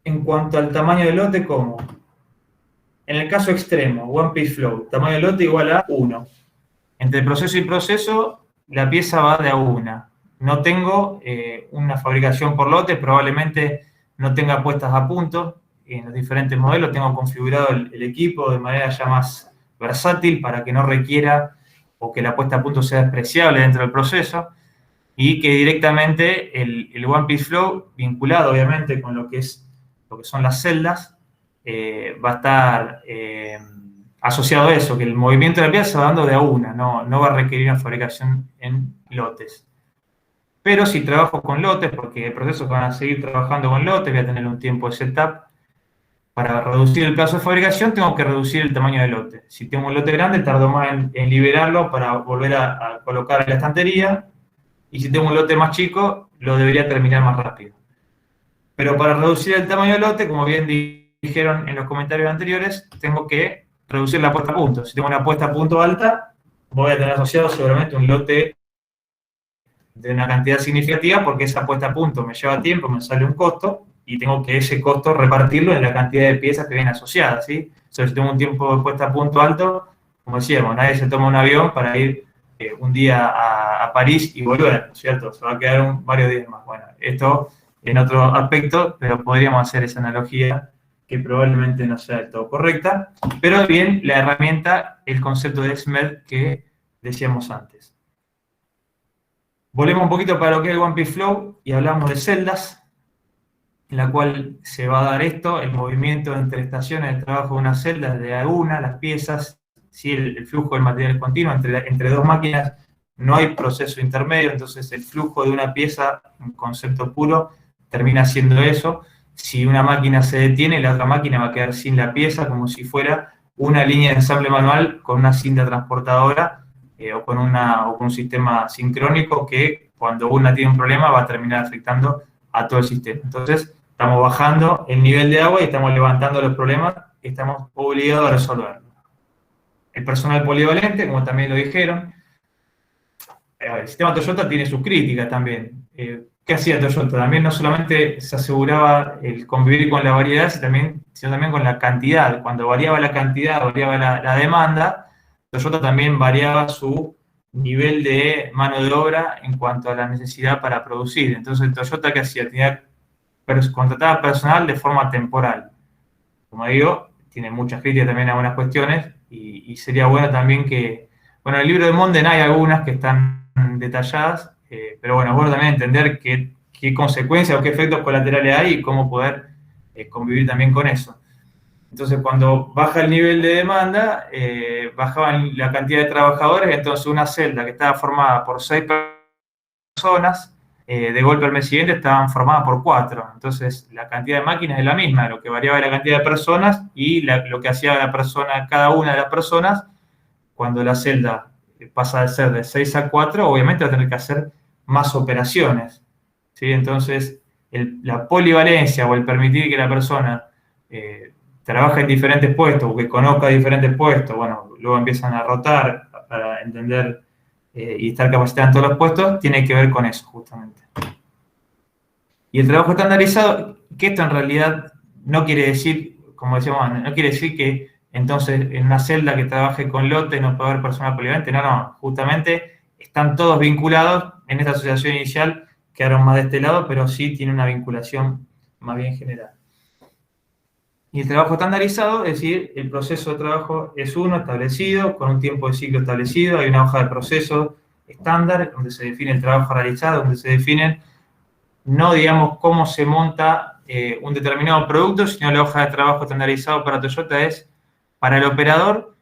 en cuanto al tamaño del lote como, en el caso extremo, one piece flow, tamaño del lote igual a 1. Entre proceso y proceso, la pieza va de a 1. No tengo una fabricación por lote, probablemente no tenga puestas a punto. En los diferentes modelos tengo configurado el equipo de manera ya más versátil para que no requiera o que la puesta a punto sea despreciable dentro del proceso y que directamente el One Piece Flow, vinculado obviamente con lo que son las celdas, va a estar asociado a eso, que el movimiento de la pieza se va dando de a una, no va a requerir una fabricación en lotes. Pero si trabajo con lotes, porque hay procesos que van a seguir trabajando con lotes, voy a tener un tiempo de setup, para reducir el plazo de fabricación tengo que reducir el tamaño del lote. Si tengo un lote grande, tardo más en liberarlo para volver a colocar en la estantería. Y si tengo un lote más chico, lo debería terminar más rápido. Pero para reducir el tamaño del lote, como bien dijeron en los comentarios anteriores, tengo que reducir la puesta a punto. Si tengo una puesta a punto alta, voy a tener asociado seguramente un lote de una cantidad significativa, porque esa puesta a punto me lleva tiempo, me sale un costo, y tengo que ese costo repartirlo en la cantidad de piezas que vienen asociadas, ¿sí? O sea, si tengo un tiempo de puesta a punto alto, como decíamos, nadie se toma un avión para ir un día a París y volver, ¿cierto? Se va a quedar varios días más. Bueno, esto en otro aspecto, pero podríamos hacer esa analogía que probablemente no sea del todo correcta, pero bien la herramienta, el concepto de XMED que decíamos antes. Volvemos un poquito para lo que es el One Piece Flow y hablamos de celdas, en la cual se va a dar esto, el movimiento entre estaciones de trabajo de una celda, de una, las piezas, ¿sí? El flujo del material es continuo, entre dos máquinas no hay proceso intermedio, entonces el flujo de una pieza, en concepto puro, termina siendo eso. Si una máquina se detiene, la otra máquina va a quedar sin la pieza, como si fuera una línea de ensamble manual con una cinta transportadora o con un sistema sincrónico que cuando una tiene un problema va a terminar afectando a todo el sistema. Entonces, estamos bajando el nivel de agua y estamos levantando los problemas que estamos obligados a resolver. El personal polivalente, como también lo dijeron, el sistema Toyota tiene sus críticas también. ¿Qué hacía Toyota? También no solamente se aseguraba el convivir con la variedad, sino también con la cantidad. Cuando variaba la cantidad, variaba la demanda, Toyota también variaba su nivel de mano de obra en cuanto a la necesidad para producir. Entonces, Toyota, ¿qué hacía? Contrataba personal de forma temporal. Como digo, tiene muchas críticas también a algunas cuestiones, y sería bueno también que, bueno, en el libro de Monden hay algunas que están detalladas, pero bueno, es bueno también entender qué consecuencias o qué efectos colaterales hay y cómo poder convivir también con eso. Entonces, cuando baja el nivel de demanda, bajaban la cantidad de trabajadores, entonces una celda que estaba formada por 6 personas, de golpe al mes siguiente estaban formadas por 4. Entonces, la cantidad de máquinas es la misma, lo que variaba era la cantidad de personas y lo que hacía cada una de las personas, cuando la celda pasa de ser de 6 a 4, obviamente va a tener que hacer más operaciones, ¿sí? Entonces, la polivalencia o el permitir que la persona trabaje en diferentes puestos o que conozca diferentes puestos, bueno, luego empiezan a rotar para entender y estar capacitada en todos los puestos, tiene que ver con eso, justamente. Y el trabajo estandarizado, que esto en realidad no quiere decir, como decíamos antes, no quiere decir que entonces en una celda que trabaje con lote no puede haber personal polivalente, no, justamente están todos vinculados. En esta asociación inicial quedaron más de este lado, pero sí tiene una vinculación más bien general. Y el trabajo estandarizado, es decir, el proceso de trabajo es uno establecido, con un tiempo de ciclo establecido, hay una hoja de proceso estándar, donde se define el trabajo realizado, donde se definen, no digamos cómo se monta un determinado producto, sino la hoja de trabajo estandarizado para Toyota es, para el operador,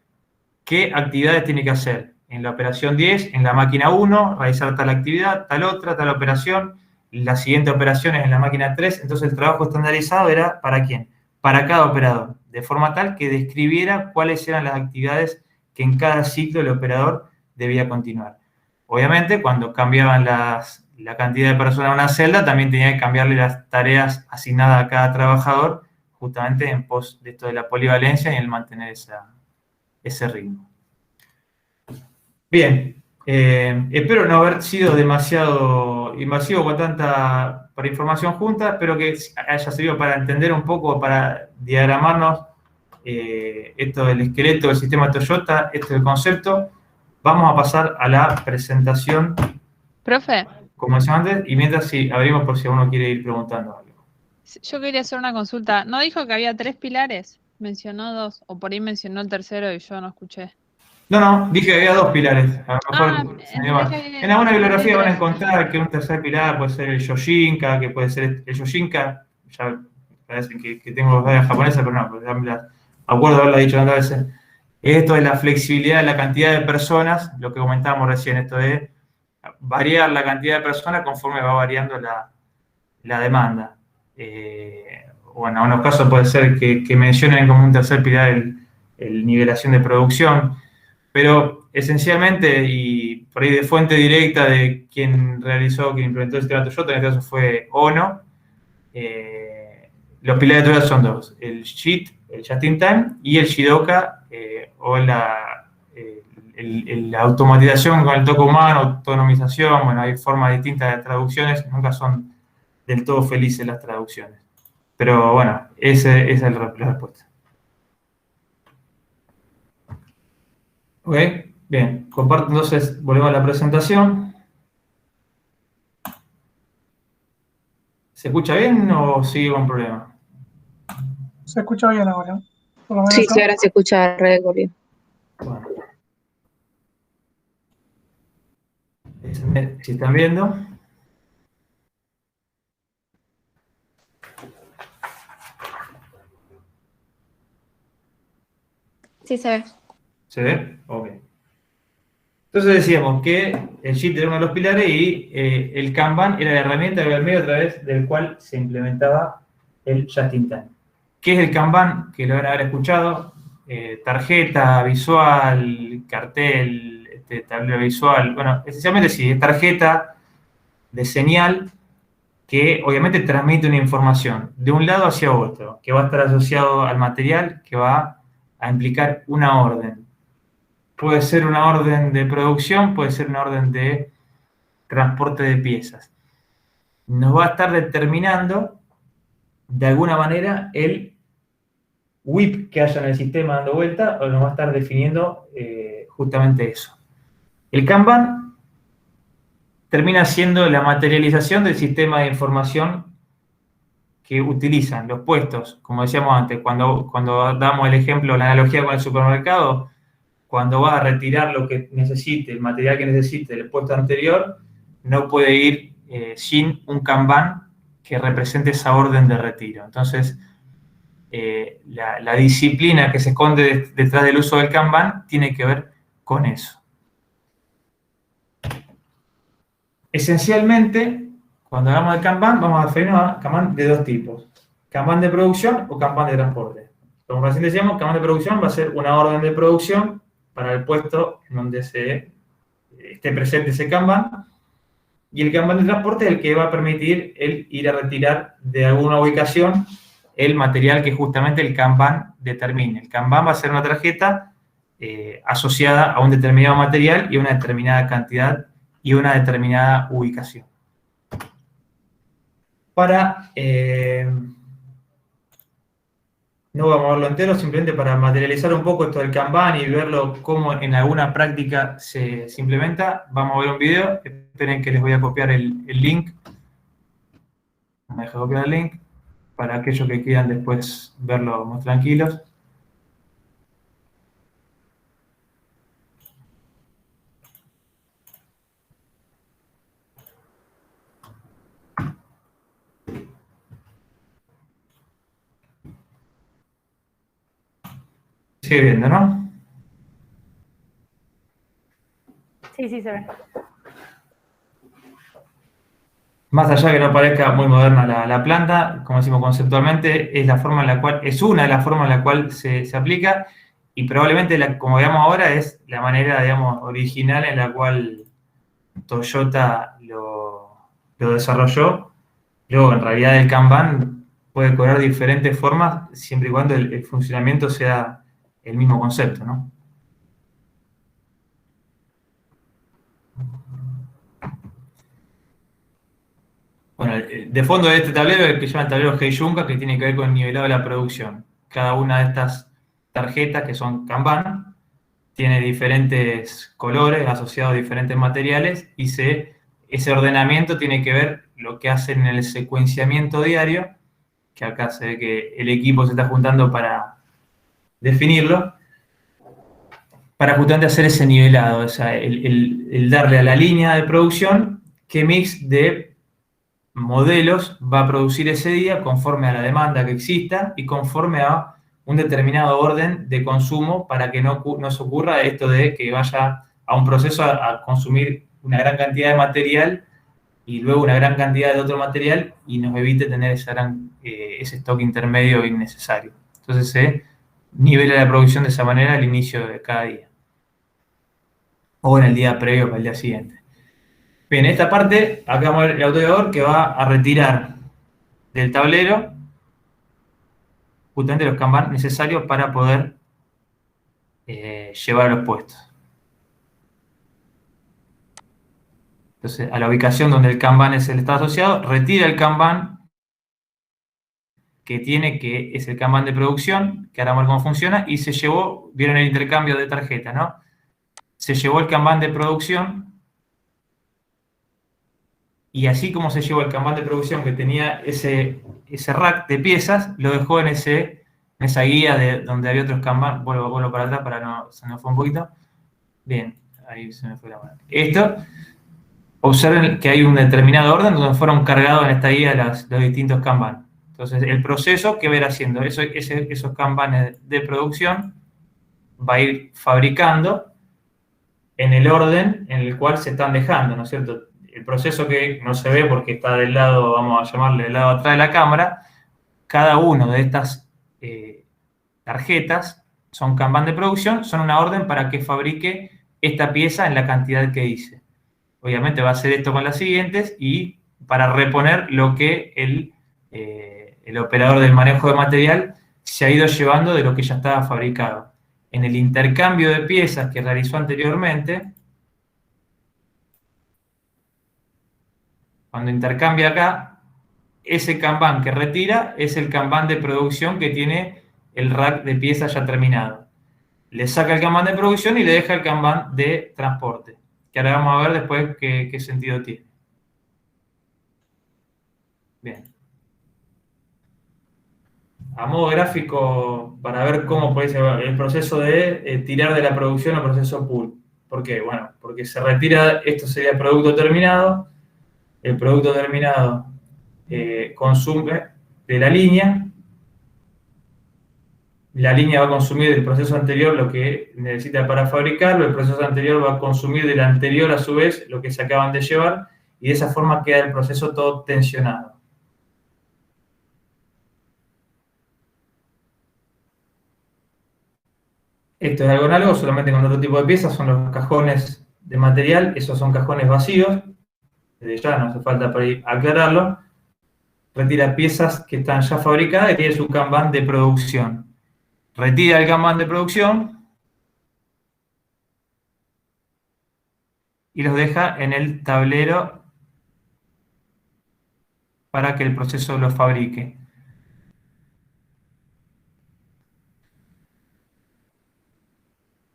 qué actividades tiene que hacer. En la operación 10, en la máquina 1, realizar tal actividad, tal otra, tal operación, la siguiente operación es en la máquina 3, entonces el trabajo estandarizado era ¿para quién? Para cada operador, de forma tal que describiera cuáles eran las actividades que en cada ciclo el operador debía continuar. Obviamente, cuando cambiaban la cantidad de personas en una celda, también tenía que cambiarle las tareas asignadas a cada trabajador, justamente en pos de esto de la polivalencia y el mantener ese ritmo. Bien, espero no haber sido demasiado invasivo con tanta para información junta, espero que haya servido para entender un poco, para diagramarnos esto del esqueleto del sistema Toyota, esto del concepto. Vamos a pasar a la presentación. Profe. Como decía antes, y mientras sí, abrimos por si uno quiere ir preguntando algo. Yo quería hacer una consulta. ¿No dijo que había 3 pilares? Mencionó 2, o por ahí mencionó el tercero y yo no escuché. No, dije que había 2 pilares. A lo mejor en alguna bibliografía van a 3. encontrar que un tercer pilar puede ser el Yoshinka, que puede ser el Yoshinka. Ya parece que tengo los datos japonesas, pero no, porque ya me acuerdo de haberla dicho tantas veces. Esto es la flexibilidad de la cantidad de personas, lo que comentábamos recién, esto de variar la cantidad de personas conforme va variando la demanda. o en algunos casos puede ser que mencionen como un tercer pilar el nivelación de producción, pero esencialmente, y por ahí de fuente directa de quien implementó el sistema Toyota, en este caso fue Ono, los pilares de Toyota son dos, el JIT, el Just in Time, y el Jidoka, o la automatización con el toque humano, autonomización. Bueno, hay formas distintas de traducciones, nunca son del todo felices las traducciones. Pero bueno, esa es la respuesta. Ok, bien, comparto entonces, volvemos a la presentación. ¿Se escucha bien o sigue con problema? Se escucha bien ahora. Por lo menos Sí, ahora se escucha re corrido. Bueno. Si están viendo. Sí, se ve. ¿Se ve? Ok. Entonces decíamos que el JIT era uno de los pilares y el Kanban era la herramienta del medio a través del cual se implementaba el Just in Time. ¿Qué es el Kanban? Que lo van a haber escuchado. Tarjeta visual, cartel, tablero visual. Bueno, esencialmente sí, es tarjeta de señal que obviamente transmite una información de un lado hacia otro, que va a estar asociado al material, que va a implicar una orden. Puede ser una orden de producción, puede ser una orden de transporte de piezas. Nos va a estar determinando, de alguna manera, el WIP que haya en el sistema dando vuelta, o nos va a estar definiendo justamente eso. El Kanban termina siendo la materialización del sistema de información que utilizan los puestos, como decíamos antes, cuando damos el ejemplo, la analogía con el supermercado, cuando va a retirar lo que necesite, el material que necesite del puesto anterior, no puede ir sin un Kanban que represente esa orden de retiro. Entonces, la disciplina que se esconde detrás del uso del Kanban tiene que ver con eso. Esencialmente, cuando hablamos de Kanban, vamos a referirnos a Kanban de dos tipos. Kanban de producción o Kanban de transporte. Como recién decíamos, Kanban de producción va a ser una orden de producción para el puesto en donde esté presente ese Kanban. Y el Kanban de transporte es el que va a permitir el ir a retirar de alguna ubicación el material que justamente el Kanban determine. El Kanban va a ser una tarjeta asociada a un determinado material y una determinada cantidad y una determinada ubicación. No vamos a verlo entero, simplemente para materializar un poco esto del Kanban y verlo cómo en alguna práctica se implementa, vamos a ver un video. Esperen que les voy a copiar el link. Me dejo copiar el link para aquellos que quieran después verlo más tranquilos. Sigue viendo, ¿no? Sí, sí, se ve. Más allá de que no parezca muy moderna la planta, como decimos conceptualmente, es una de las formas en la cual se aplica y probablemente, como veamos ahora, es la manera, digamos, original en la cual Toyota lo desarrolló. Luego, en realidad, el Kanban puede cobrar diferentes formas siempre y cuando el funcionamiento sea el mismo concepto, ¿no? Bueno, de fondo de este tablero es el que se llama el tablero Heijunka, que tiene que ver con el nivelado de la producción. Cada una de estas tarjetas, que son Kanban, tiene diferentes colores asociados a diferentes materiales y ese ordenamiento tiene que ver lo que hacen en el secuenciamiento diario, que acá se ve que el equipo se está juntando para definirlo, para justamente hacer ese nivelado, o sea, el darle a la línea de producción qué mix de modelos va a producir ese día conforme a la demanda que exista y conforme a un determinado orden de consumo para que no se ocurra esto de que vaya a un proceso a consumir una gran cantidad de material y luego una gran cantidad de otro material y nos evite tener ese stock intermedio innecesario. Entonces se nivela la producción de esa manera al inicio de cada día. O en el día previo para el día siguiente. Bien, esta parte, acá vamos a ver el autodidador que va a retirar del tablero justamente los Kanban necesarios para poder llevar los puestos. Entonces, a la ubicación donde el Kanban es el estado asociado, retira el Kanban que es el Kanban de producción, que ahora vamos a ver cómo funciona, y se llevó, vieron el intercambio de tarjetas, ¿no? Se llevó el Kanban de producción, y así como se llevó el Kanban de producción que tenía ese rack de piezas, lo dejó en esa guía de donde había otros Kanban. Vuelvo para atrás para no, se me fue un poquito. Bien, ahí se me fue la mano. Esto, observen que hay un determinado orden donde fueron cargados en esta guía los distintos Kanban. Entonces, el proceso que va a ir haciendo, esos Kanban de producción, va a ir fabricando en el orden en el cual se están dejando, ¿no es cierto? El proceso que no se ve porque está del lado, vamos a llamarle del lado atrás de la cámara, cada uno de estas tarjetas son Kanban de producción, son una orden para que fabrique esta pieza en la cantidad que dice. Obviamente va a hacer esto con las siguientes y para reponer lo que el operador del manejo de material se ha ido llevando de lo que ya estaba fabricado. En el intercambio de piezas que realizó anteriormente, cuando intercambia acá, ese Kanban que retira es el Kanban de producción que tiene el rack de piezas ya terminado. Le saca el Kanban de producción y le deja el Kanban de transporte, que ahora vamos a ver después qué sentido tiene. Bien. A modo gráfico, para ver cómo puede ser el proceso de tirar de la producción al proceso pool. ¿Por qué? Bueno, porque se retira, esto sería el producto terminado. El producto terminado consume de la línea va a consumir del proceso anterior lo que necesita para fabricarlo, el proceso anterior va a consumir del anterior a su vez lo que se acaban de llevar, y de esa forma queda el proceso todo tensionado. Esto es algo análogo, solamente con otro tipo de piezas, son los cajones de material, esos son cajones vacíos, desde ya no hace falta para ir a aclararlo. Retira piezas que están ya fabricadas y tiene su Kanban de producción. Retira el Kanban de producción y los deja en el tablero para que el proceso lo fabrique.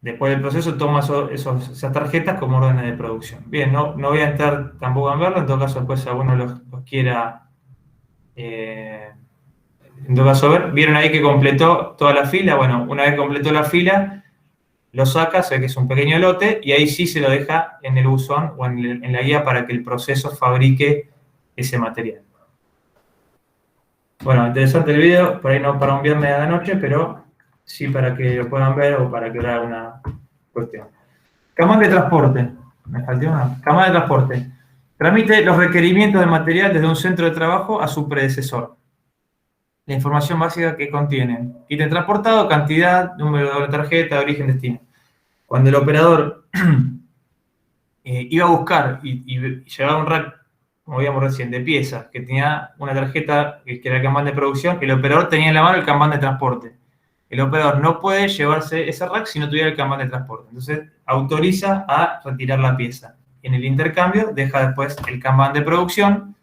Después del proceso toma esas tarjetas como órdenes de producción. Bien, no voy a entrar tampoco en verlo, en todo caso después si alguno los quiera en todo caso ver. ¿Vieron ahí que completó toda la fila? Bueno, una vez que completó la fila, lo saca, se ve que es un pequeño lote, y ahí sí se lo deja en el buzón o en la guía para que el proceso fabrique ese material. Bueno, interesante el video, por ahí no para un viernes a la noche, pero sí para que lo puedan ver o para que haga una cuestión. Kanban de transporte. Me faltó una. Kanban de transporte. Transmite los requerimientos de material desde un centro de trabajo a su predecesor. La información básica que contienen. Ítem transportado, cantidad, número de tarjeta, origen, destino. Cuando el operador iba a buscar y llevaba un rack, como veíamos recién, de piezas, que tenía una tarjeta que era el Kanban de producción, el operador tenía en la mano el Kanban de transporte. El operador no puede llevarse ese rack si no tuviera el Kanban de transporte. Entonces, autoriza a retirar la pieza. En el intercambio, deja después el Kanban de producción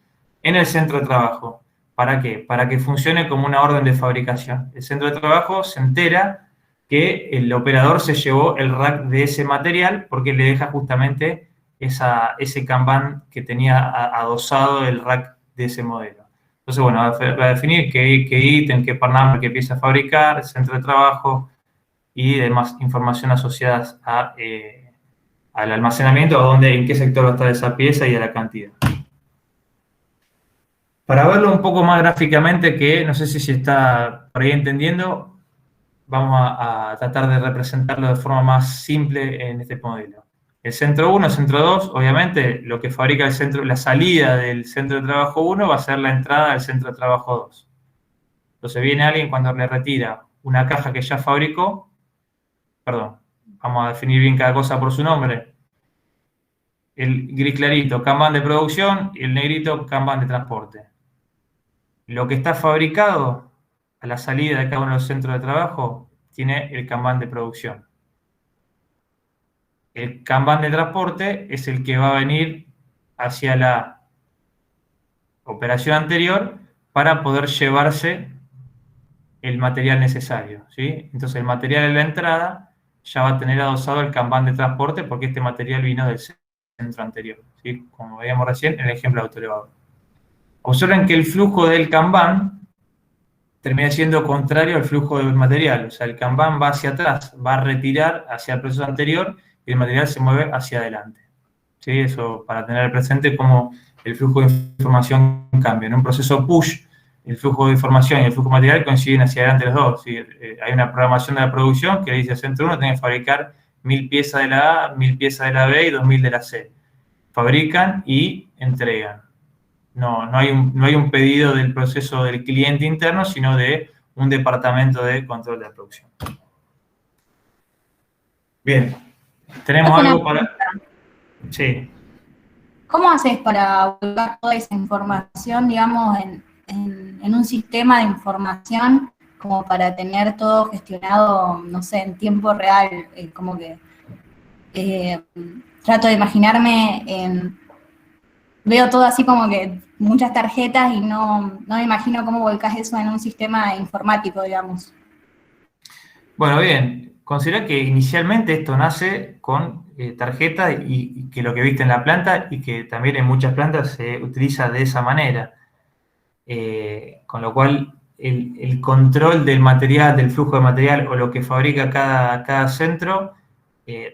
en el centro de trabajo. ¿Para qué? Para que funcione como una orden de fabricación. El centro de trabajo se entera que el operador se llevó el rack de ese material porque le deja justamente ese Kanban que tenía adosado el rack de ese modelo. Entonces, bueno, va a definir qué ítem, qué part number, qué pieza fabricar, centro de trabajo y demás información asociadas al almacenamiento, en qué sector va a estar esa pieza y a la cantidad. Para verlo un poco más gráficamente, que no sé si está por ahí entendiendo, vamos a tratar de representarlo de forma más simple en este modelo. El centro 1, el centro 2, obviamente, lo que fabrica el centro, la salida del centro de trabajo 1 va a ser la entrada al centro de trabajo 2. Entonces viene alguien cuando le retira una caja que ya fabricó, perdón, vamos a definir bien cada cosa por su nombre. El gris clarito, Kanban de producción, y el negrito, Kanban de transporte. Lo que está fabricado a la salida de cada uno de los centros de trabajo tiene el Kanban de producción. El Kanban de transporte es el que va a venir hacia la operación anterior para poder llevarse el material necesario, ¿sí? Entonces el material en la entrada ya va a tener adosado el Kanban de transporte porque este material vino del centro anterior, ¿sí? Como veíamos recién en el ejemplo de autoelevador. Observen que el flujo del Kanban termina siendo contrario al flujo del material. O sea, el Kanban va hacia atrás, va a retirar hacia el proceso anterior y el material se mueve hacia adelante. ¿Sí? Eso para tener presente cómo el flujo de información cambia. En un proceso push, el flujo de información y el flujo material coinciden hacia adelante los dos. ¿Sí? Hay una programación de la producción que dice centro 1 tiene que fabricar 1000 piezas de la A, 1000 piezas de la B y 2000 de la C. Fabrican y entregan. No hay un pedido del proceso del cliente interno, sino de un departamento de control de la producción. Bien, tenemos algo para... Sí. ¿Cómo haces para volcar toda esa información, digamos, en un sistema de información como para tener todo gestionado, no sé, en tiempo real? Como que trato de imaginarme veo todo así como que muchas tarjetas y no me imagino cómo volcás eso en un sistema informático, digamos. Bueno, bien. Considera que inicialmente esto nace con tarjetas y que lo que viste en la planta y que también en muchas plantas se utiliza de esa manera. Con lo cual, el control del material, del flujo de material o lo que fabrica cada centro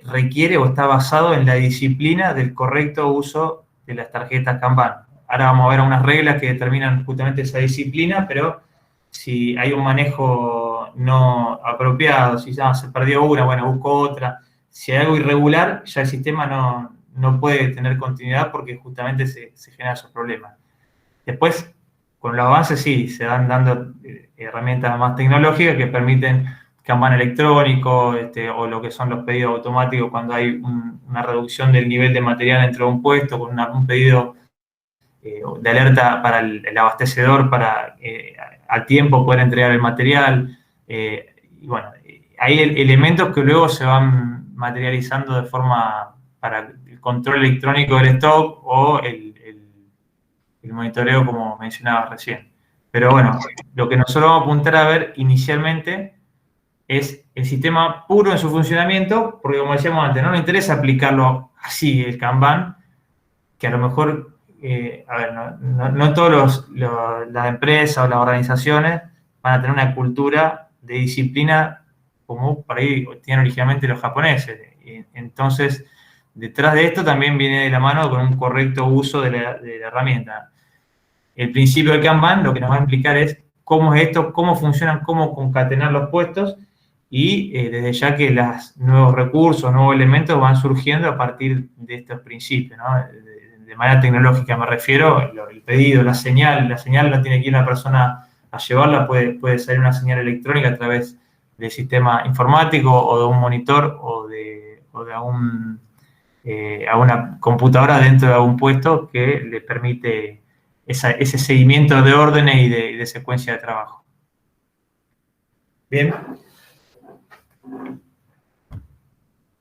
requiere o está basado en la disciplina del correcto uso de las tarjetas Kanban. Ahora vamos a ver unas reglas que determinan justamente esa disciplina, pero si hay un manejo no apropiado, si ya se perdió una, bueno, busco otra. Si hay algo irregular, ya el sistema no puede tener continuidad porque justamente se generan esos problemas. Después, con los avances sí, se van dando herramientas más tecnológicas que permiten Kanban electrónico, o lo que son los pedidos automáticos cuando hay una reducción del nivel de material dentro de un puesto, con un pedido de alerta para el abastecedor para a tiempo poder entregar el material. Y bueno, hay elementos que luego se van materializando de forma para el control electrónico del stock o el monitoreo como mencionaba recién. Pero bueno, lo que nosotros vamos a apuntar a ver inicialmente es el sistema puro en su funcionamiento, porque como decíamos antes, no nos interesa aplicarlo así, el Kanban, que a lo mejor, no todas las empresas o las organizaciones van a tener una cultura de disciplina como por ahí tienen originalmente los japoneses. Entonces, detrás de esto también viene de la mano con un correcto uso de la herramienta. El principio del Kanban lo que nos va a implicar es cómo es esto, cómo funcionan, cómo concatenar los puestos y desde ya que los nuevos recursos, nuevos elementos van surgiendo a partir de estos principios, ¿no? De manera tecnológica me refiero, el pedido, la señal no tiene que ir una persona a llevarla, puede salir una señal electrónica a través del sistema informático o de un monitor o de a una computadora dentro de algún puesto que le permite ese seguimiento de órdenes y de secuencia de trabajo. Bien.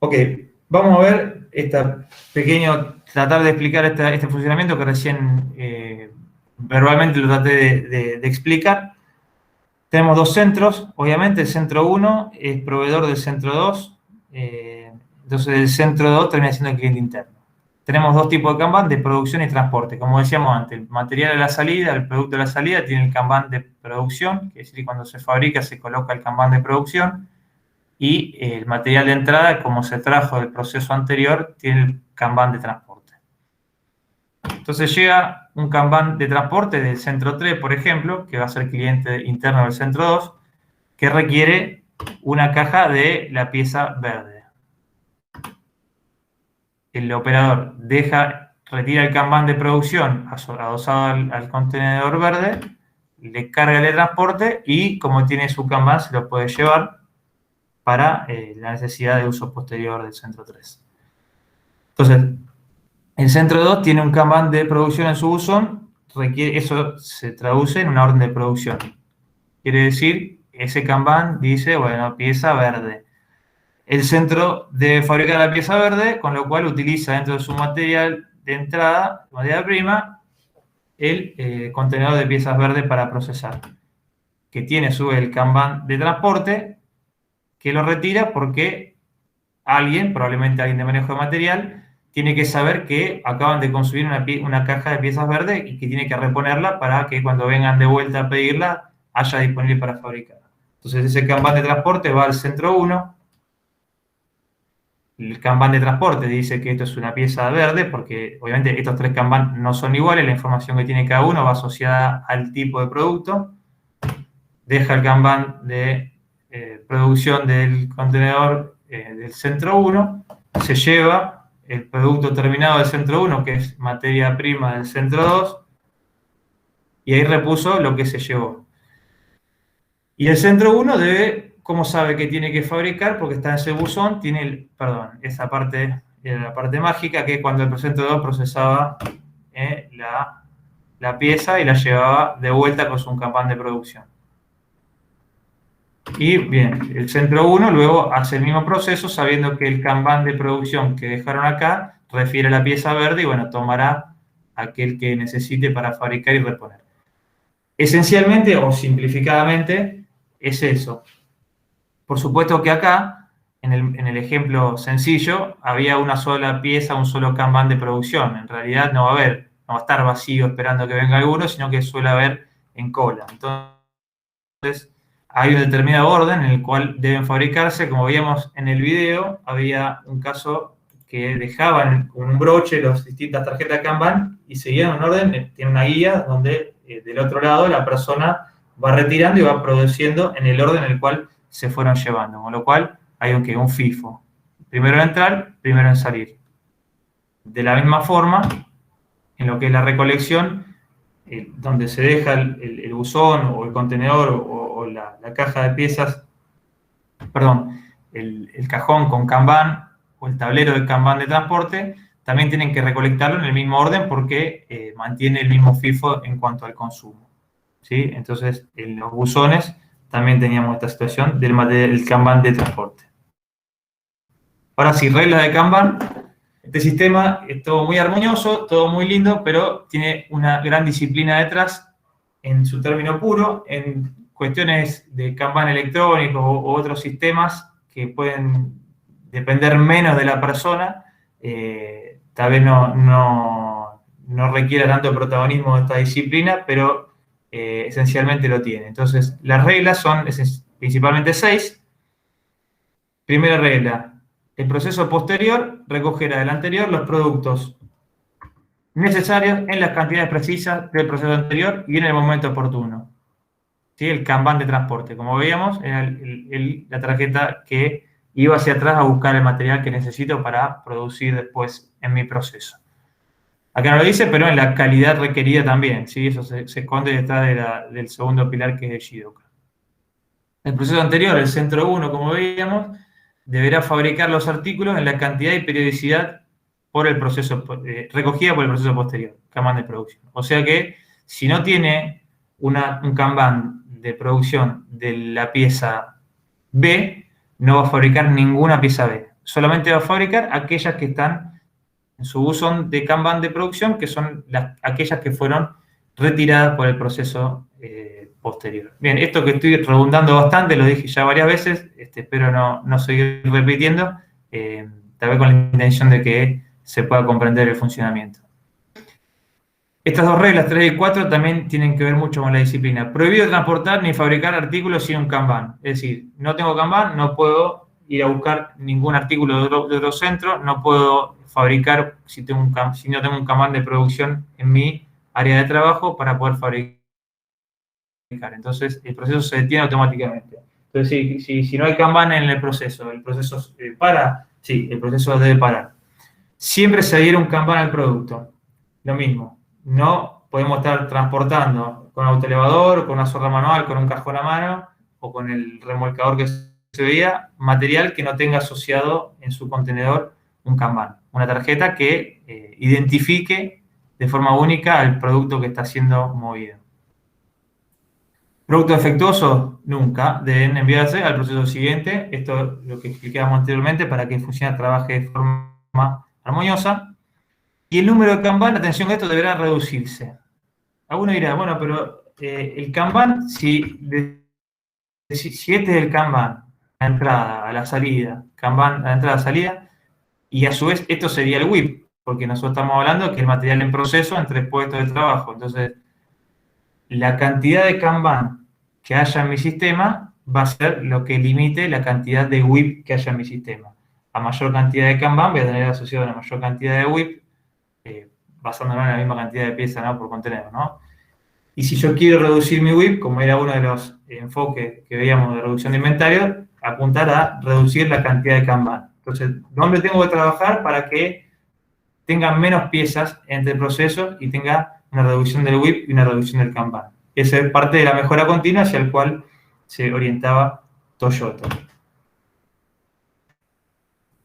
Ok, vamos a ver tratar de explicar este funcionamiento que recién verbalmente lo traté de explicar. Tenemos dos centros, obviamente el centro 1 es proveedor del centro 2, entonces el centro 2 termina siendo el cliente interno. Tenemos dos tipos de Kanban, de producción y transporte. Como decíamos antes, el material de la salida, el producto de la salida, tiene el Kanban de producción, que es decir, cuando se fabrica se coloca el Kanban de producción, y el material de entrada, como se trajo del proceso anterior, tiene el Kanban de transporte. Entonces llega un Kanban de transporte del centro 3, por ejemplo, que va a ser cliente interno del centro 2, que requiere una caja de la pieza verde. el operador retira el Kanban de producción adosado al contenedor verde, le carga el de transporte y como tiene su Kanban se lo puede llevar para la necesidad de uso posterior del centro 3. Entonces, el centro 2 tiene un Kanban de producción en su buzón, eso se traduce en una orden de producción. Quiere decir, ese Kanban dice, bueno, pieza verde. El centro debe fabricar la pieza verde, con lo cual utiliza dentro de su material de entrada, materia prima, el contenedor de piezas verdes para procesar, que tiene a su vez el Kanban de transporte, que lo retira porque alguien, probablemente alguien de manejo de material, tiene que saber que acaban de consumir una caja de piezas verdes y que tiene que reponerla para que cuando vengan de vuelta a pedirla, haya disponible para fabricar. Entonces ese Kanban de transporte va al centro 1. El Kanban de transporte dice que esto es una pieza verde, porque obviamente estos 3 Kanban no son iguales, la información que tiene cada uno va asociada al tipo de producto. Deja el Kanban de producción del contenedor del centro 1, se lleva el producto terminado del centro 1, que es materia prima del centro 2, y ahí repuso lo que se llevó. Y el centro 1 debe, ¿cómo sabe que tiene que fabricar? Porque está en ese buzón, tiene, esa parte era la parte mágica, que cuando el centro 2 procesaba la pieza y la llevaba de vuelta con su Kanban de producción. Y bien, el centro 1 luego hace el mismo proceso sabiendo que el Kanban de producción que dejaron acá refiere a la pieza verde y bueno, tomará aquel que necesite para fabricar y reponer. Esencialmente o simplificadamente es eso. Por supuesto que acá, en el ejemplo sencillo, había una sola pieza, un solo Kanban de producción. En realidad no va a estar vacío esperando que venga alguno, sino que suele haber en cola. Entonces, hay un determinado orden en el cual deben fabricarse. Como veíamos en el video, había un caso que dejaban con un broche las distintas tarjetas Kanban y seguían un orden, tiene una guía donde del otro lado la persona va retirando y va produciendo en el orden en el cual se fueron llevando. Con lo cual hay un FIFO. Primero en entrar, primero en salir. De la misma forma, en lo que es la recolección, donde se deja el buzón o el contenedor o la caja de piezas, el cajón con Kanban o el tablero de Kanban de transporte, también tienen que recolectarlo en el mismo orden porque mantiene el mismo FIFO en cuanto al consumo. ¿Sí? Entonces, en los buzones también teníamos esta situación del Kanban de transporte. Ahora sí, reglas de Kanban. Este sistema es todo muy armonioso, todo muy lindo, pero tiene una gran disciplina detrás en su término puro, en cuestiones de Kanban electrónico u otros sistemas que pueden depender menos de la persona, tal vez no requiera tanto protagonismo de esta disciplina, pero esencialmente lo tiene. Entonces, las reglas son principalmente 6. Primera regla. El proceso posterior recogerá del anterior los productos necesarios en las cantidades precisas del proceso anterior y en el momento oportuno. ¿Sí? El Kanban de transporte, como veíamos, era la tarjeta que iba hacia atrás a buscar el material que necesito para producir después en mi proceso. Acá no lo dice, pero en la calidad requerida también. ¿Sí? Eso se esconde detrás del segundo pilar que es el Jidoka. El proceso anterior, el centro 1, como veíamos, deberá fabricar los artículos en la cantidad y periodicidad recogida por el proceso posterior, Kanban de producción. O sea que, si no tiene un Kanban de producción de la pieza B, no va a fabricar ninguna pieza B. Solamente va a fabricar aquellas que están en su buzón de Kanban de producción, que son aquellas que fueron retiradas por el proceso posterior. Bien, esto que estoy redundando bastante, lo dije ya varias veces, espero no seguir repitiendo, tal vez con la intención de que se pueda comprender el funcionamiento. Estas dos reglas, 3 y 4, también tienen que ver mucho con la disciplina. Prohibido transportar ni fabricar artículos sin un Kanban. Es decir, no tengo Kanban, no puedo ir a buscar ningún artículo de otro centro, no puedo fabricar si no tengo un Kanban de producción en mi área de trabajo para poder fabricar. Entonces, el proceso se detiene automáticamente. Entonces, si no hay Kanban en el proceso para, sí, el proceso debe parar. siempre se adhiere un Kanban al producto. Lo mismo, no podemos estar transportando con autoelevador, con una zorra manual, con un cajón a mano o con el remolcador que se veía, material que no tenga asociado en su contenedor un Kanban, una tarjeta que identifique de forma única al producto que está siendo movido. Producto defectuoso, nunca deben enviarse al proceso siguiente. Esto es lo que explicábamos anteriormente para que el funcionario trabaje de forma armoniosa. Y el número de Kanban, atención a esto, deberá reducirse. Alguno dirá, bueno, pero el Kanban, si este es el Kanban, la entrada, a la salida, Kanban, a la entrada, a la salida, y a su vez esto sería el WIP, porque nosotros estamos hablando que el material en proceso entre puestos de trabajo. Entonces, la cantidad de Kanban que haya en mi sistema va a ser lo que limite la cantidad de WIP que haya en mi sistema. A mayor cantidad de Kanban voy a tener asociado una mayor cantidad de WIP, basándonos en la misma cantidad de piezas, ¿no?, por contenedor, ¿no? Y si yo quiero reducir mi WIP, como era uno de los enfoques que veíamos de reducción de inventario, apuntar a reducir la cantidad de Kanban. Entonces, ¿dónde tengo que trabajar para que tenga menos piezas entre el proceso y tenga una reducción del WIP y una reducción del Kanban? Esa es parte de la mejora continua hacia el cual se orientaba Toyota.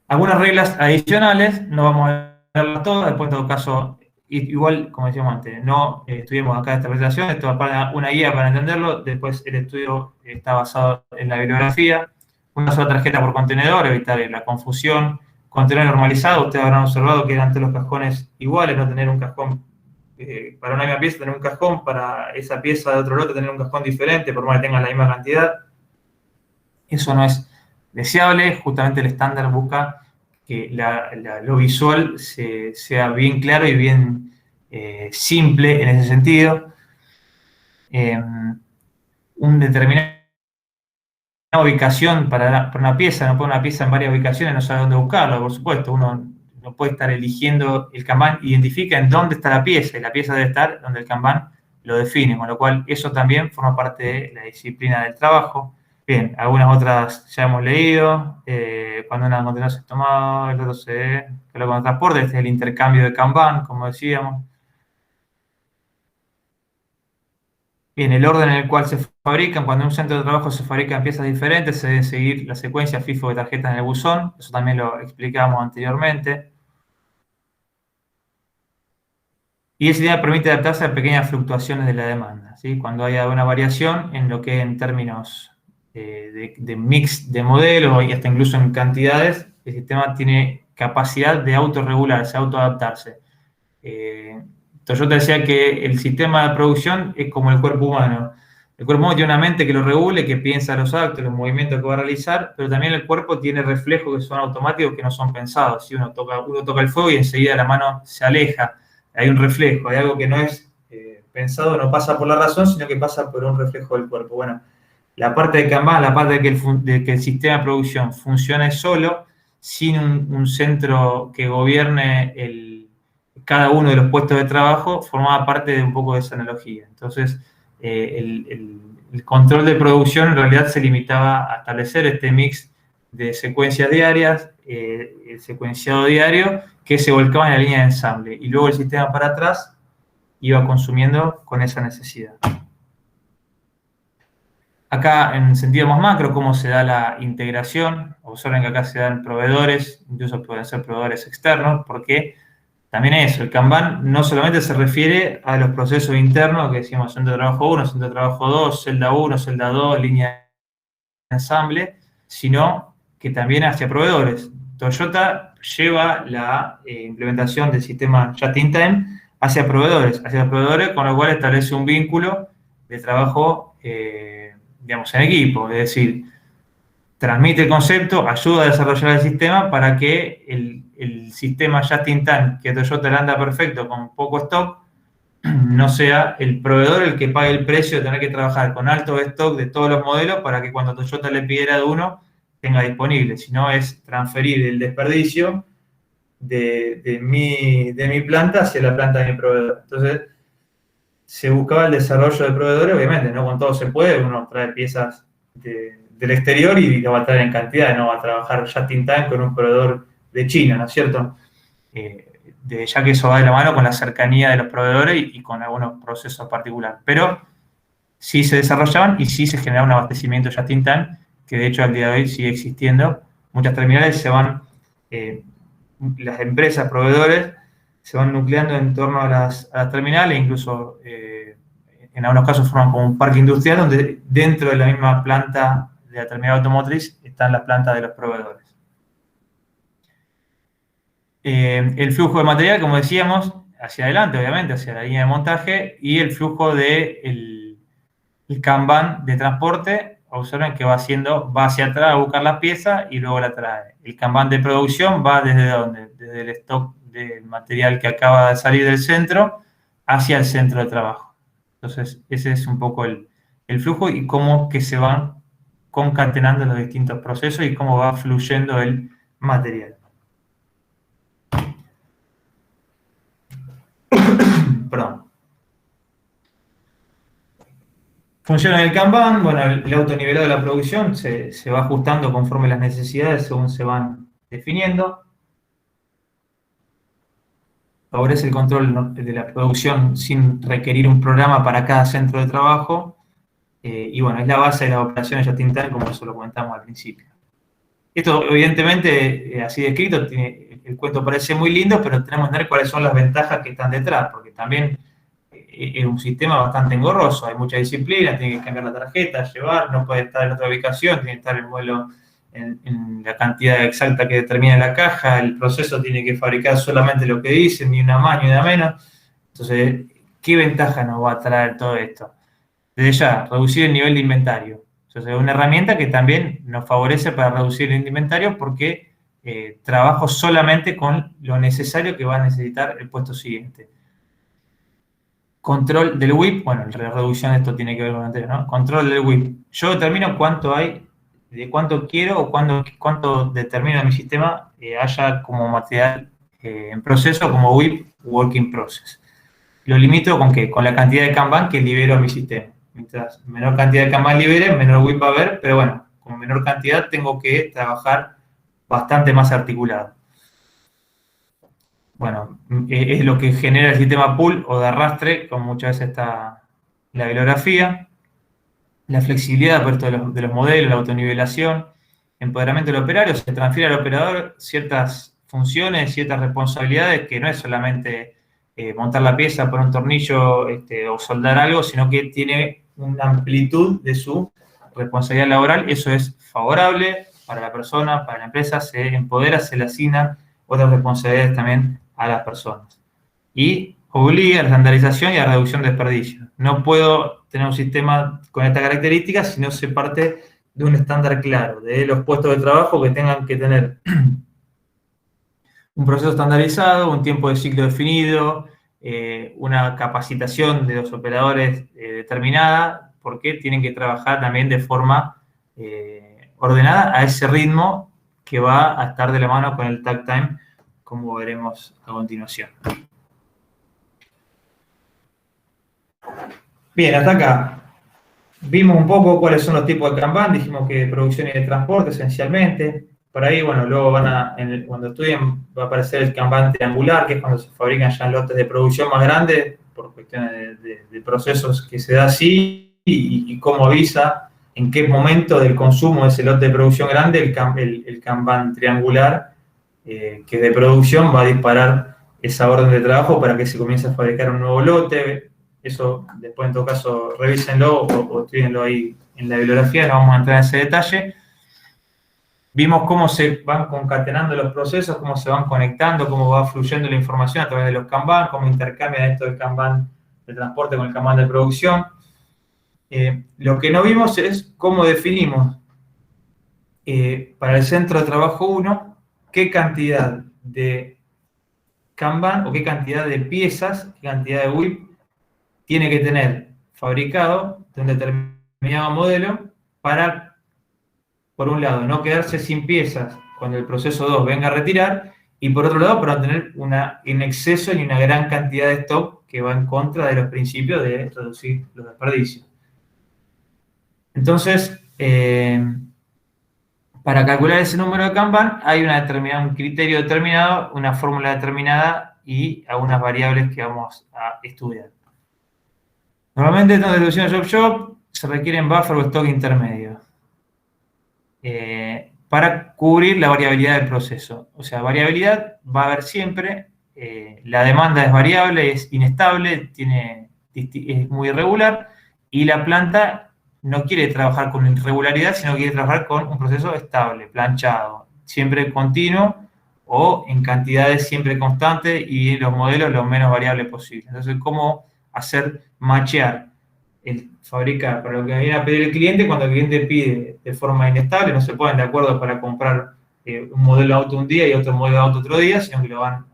Algunas reglas adicionales, no vamos a verlas todas, después en todo caso, igual, como decíamos antes, no estudiamos acá esta presentación, esto es una guía para entenderlo, después el estudio está basado en la bibliografía, una sola tarjeta por contenedor, evitar la confusión, contenedor normalizado, ustedes habrán observado que eran todos los cajones iguales, no tener un cajón para una misma pieza, tener un cajón, para esa pieza de otro lote tener un cajón diferente, por más que tengan la misma cantidad. Eso no es deseable, justamente el estándar busca que lo visual sea bien claro y bien simple en ese sentido. Un determinado ubicación para una pieza, no pone una pieza en varias ubicaciones, no sabe dónde buscarla, por supuesto, uno no puede estar eligiendo, el Kanban identifica en dónde está la pieza, y la pieza debe estar donde el Kanban lo define, con lo cual eso también forma parte de la disciplina del trabajo. Bien, algunas otras ya hemos leído, cuando una contenedor se toma, el otro se coloca con el transporte, este es el intercambio de Kanban, como decíamos. Bien, el orden en el cual se fabrican, cuando en un centro de trabajo se fabrican piezas diferentes, se debe seguir la secuencia FIFO de tarjetas en el buzón, eso también lo explicábamos anteriormente. Y el sistema permite adaptarse a pequeñas fluctuaciones de la demanda, ¿sí? Cuando haya una variación en lo que en términos de mix de modelos y hasta incluso en cantidades, el sistema tiene capacidad de autorregularse, autoadaptarse. Toyota decía que el sistema de producción es como el cuerpo humano. El cuerpo humano tiene una mente que lo regule, que piensa los actos, los movimientos que va a realizar, pero también el cuerpo tiene reflejos que son automáticos, que no son pensados. Si uno toca el fuego y enseguida la mano se aleja, hay un reflejo, hay algo que no es pensado, no pasa por la razón, sino que pasa por un reflejo del cuerpo. Bueno, la parte de Kanban, la parte de que el sistema de producción funcione solo, sin un centro que gobierne cada uno de los puestos de trabajo, formaba parte de un poco de esa analogía. Entonces, el control de producción en realidad se limitaba a establecer este mix de secuencias diarias, el secuenciado diario, que se volcaba en la línea de ensamble. Y luego el sistema para atrás iba consumiendo con esa necesidad. Acá, en sentido más macro, cómo se da la integración. Observen que acá se dan proveedores, incluso pueden ser proveedores externos, porque también eso, el Kanban no solamente se refiere a los procesos internos, que decíamos centro de trabajo 1, centro de trabajo 2, celda 1, celda 2, línea de ensamble, sino que también hacia proveedores. Toyota lleva la implementación del sistema Just in Time hacia proveedores, con lo cual establece un vínculo de trabajo, digamos, en equipo, es decir, transmite el concepto, ayuda a desarrollar el sistema para que el sistema Just in Time, que Toyota le anda perfecto con poco stock, no sea el proveedor el que pague el precio de tener que trabajar con alto stock de todos los modelos para que cuando Toyota le pidiera de uno, tenga disponible, sino es transferir el desperdicio de mi planta hacia la planta de mi proveedor. Entonces, se buscaba el desarrollo de proveedores, obviamente, no con todo se puede, uno trae piezas del exterior y lo va a traer en cantidad, no va a trabajar just in time con un proveedor de China, ¿no es cierto? ya que eso va de la mano con la cercanía de los proveedores y con algunos procesos particulares. Pero sí se desarrollaban y sí se generaba un abastecimiento just in time, que de hecho al día de hoy sigue existiendo. Muchas terminales se van, las empresas, proveedores, se van nucleando en torno a las terminales, incluso en algunos casos forman como un parque industrial donde dentro de la misma planta de la terminal automotriz están las plantas de los proveedores. El flujo de material, como decíamos, hacia adelante, obviamente, hacia la línea de montaje, y el flujo del Kanban de transporte, observen que va hacia atrás a buscar las piezas y luego la trae. El Kanban de producción va desde ¿dónde? Desde el stock del material que acaba de salir del centro hacia el centro de trabajo. Entonces, ese es un poco el flujo y cómo que se van concatenando los distintos procesos y cómo va fluyendo el material. Perdón. Funciona el Kanban, bueno, el autonivelado de la producción se va ajustando conforme las necesidades según se van definiendo. Favorece el control de la producción sin requerir un programa para cada centro de trabajo. Y bueno, es la base de las operaciones just in time, como eso lo comentamos al principio. Esto, evidentemente, así descrito, el cuento parece muy lindo, pero tenemos que entender cuáles son las ventajas que están detrás, porque también es un sistema bastante engorroso, hay mucha disciplina, tiene que cambiar la tarjeta, llevar, no puede estar en otra ubicación, tiene que estar el modelo en la cantidad exacta que determina la caja, el proceso tiene que fabricar solamente lo que dice, ni una más ni una menos. Entonces, ¿qué ventaja nos va a traer todo esto? Desde ya, reducir el nivel de inventario. Entonces, es una herramienta que también nos favorece para reducir el inventario porque trabajo solamente con lo necesario que va a necesitar el puesto siguiente. Control del WIP, bueno, la reducción de esto tiene que ver con el anterior, ¿no? Control del WIP. Yo determino cuánto hay, de cuánto quiero o cuánto determino en mi sistema haya como material en proceso, como WIP, Work in Process. Lo limito con ¿qué? Con la cantidad de Kanban que libero a mi sistema. Mientras menor cantidad de Kanban libere, menor WIP va a haber, pero bueno, con menor cantidad tengo que trabajar bastante más articulado. Bueno, es lo que genera el sistema pool o de arrastre, como muchas veces está la bibliografía, la flexibilidad de los modelos, la autonivelación, empoderamiento del operario, se transfiere al operador ciertas funciones, ciertas responsabilidades, que no es solamente montar la pieza, poner un tornillo o soldar algo, sino que tiene una amplitud de su responsabilidad laboral. Eso es favorable para la persona, para la empresa, se empodera, se le asignan otras responsabilidades también a las personas. Y obliga a la estandarización y a la reducción de desperdicios. No puedo tener un sistema con estas características si no se parte de un estándar claro, de los puestos de trabajo que tengan que tener un proceso estandarizado, un tiempo de ciclo definido, una capacitación de los operadores determinada, porque tienen que trabajar también de forma ordenada a ese ritmo que va a estar de la mano con el takt time, como veremos a continuación. Bien, hasta acá vimos un poco cuáles son los tipos de Kanban, dijimos que de producción y de transporte esencialmente. Por ahí, bueno, luego cuando estudien va a aparecer el Kanban triangular, que es cuando se fabrican ya lotes de producción más grandes, por cuestiones de procesos que se da así, y cómo avisa en qué momento del consumo de ese lote de producción grande el Kanban triangular, que es de producción, va a disparar esa orden de trabajo para que se comience a fabricar un nuevo lote. Eso después, en todo caso, revísenlo o estudienlo ahí en la bibliografía, no vamos a entrar en ese detalle. Vimos cómo se van concatenando los procesos, cómo se van conectando, cómo va fluyendo la información a través de los Kanban, cómo intercambian esto del Kanban de transporte con el Kanban de producción. Lo que no vimos es cómo definimos para el centro de trabajo 1 qué cantidad de Kanban o qué cantidad de piezas, qué cantidad de WIP tiene que tener fabricado de un determinado modelo para, por un lado, no quedarse sin piezas cuando el proceso 2 venga a retirar, y por otro lado, para tener un exceso y una gran cantidad de stock que va en contra de los principios de reducir los desperdicios. Entonces, para calcular ese número de Kanban hay un criterio determinado, una fórmula determinada y algunas variables que vamos a estudiar. Normalmente en distribución job se requieren buffer o stock intermedio para cubrir la variabilidad del proceso. O sea, variabilidad va a haber siempre, la demanda es variable, es inestable, es muy irregular, y la planta no quiere trabajar con irregularidad, sino quiere trabajar con un proceso estable, planchado, siempre continuo o en cantidades siempre constantes y en los modelos lo menos variable posible. Entonces, ¿cómo hacer machear fabricar para lo que viene a pedir el cliente cuando el cliente pide de forma inestable? No se ponen de acuerdo para comprar un modelo de auto un día y otro modelo de auto otro día, sino que lo van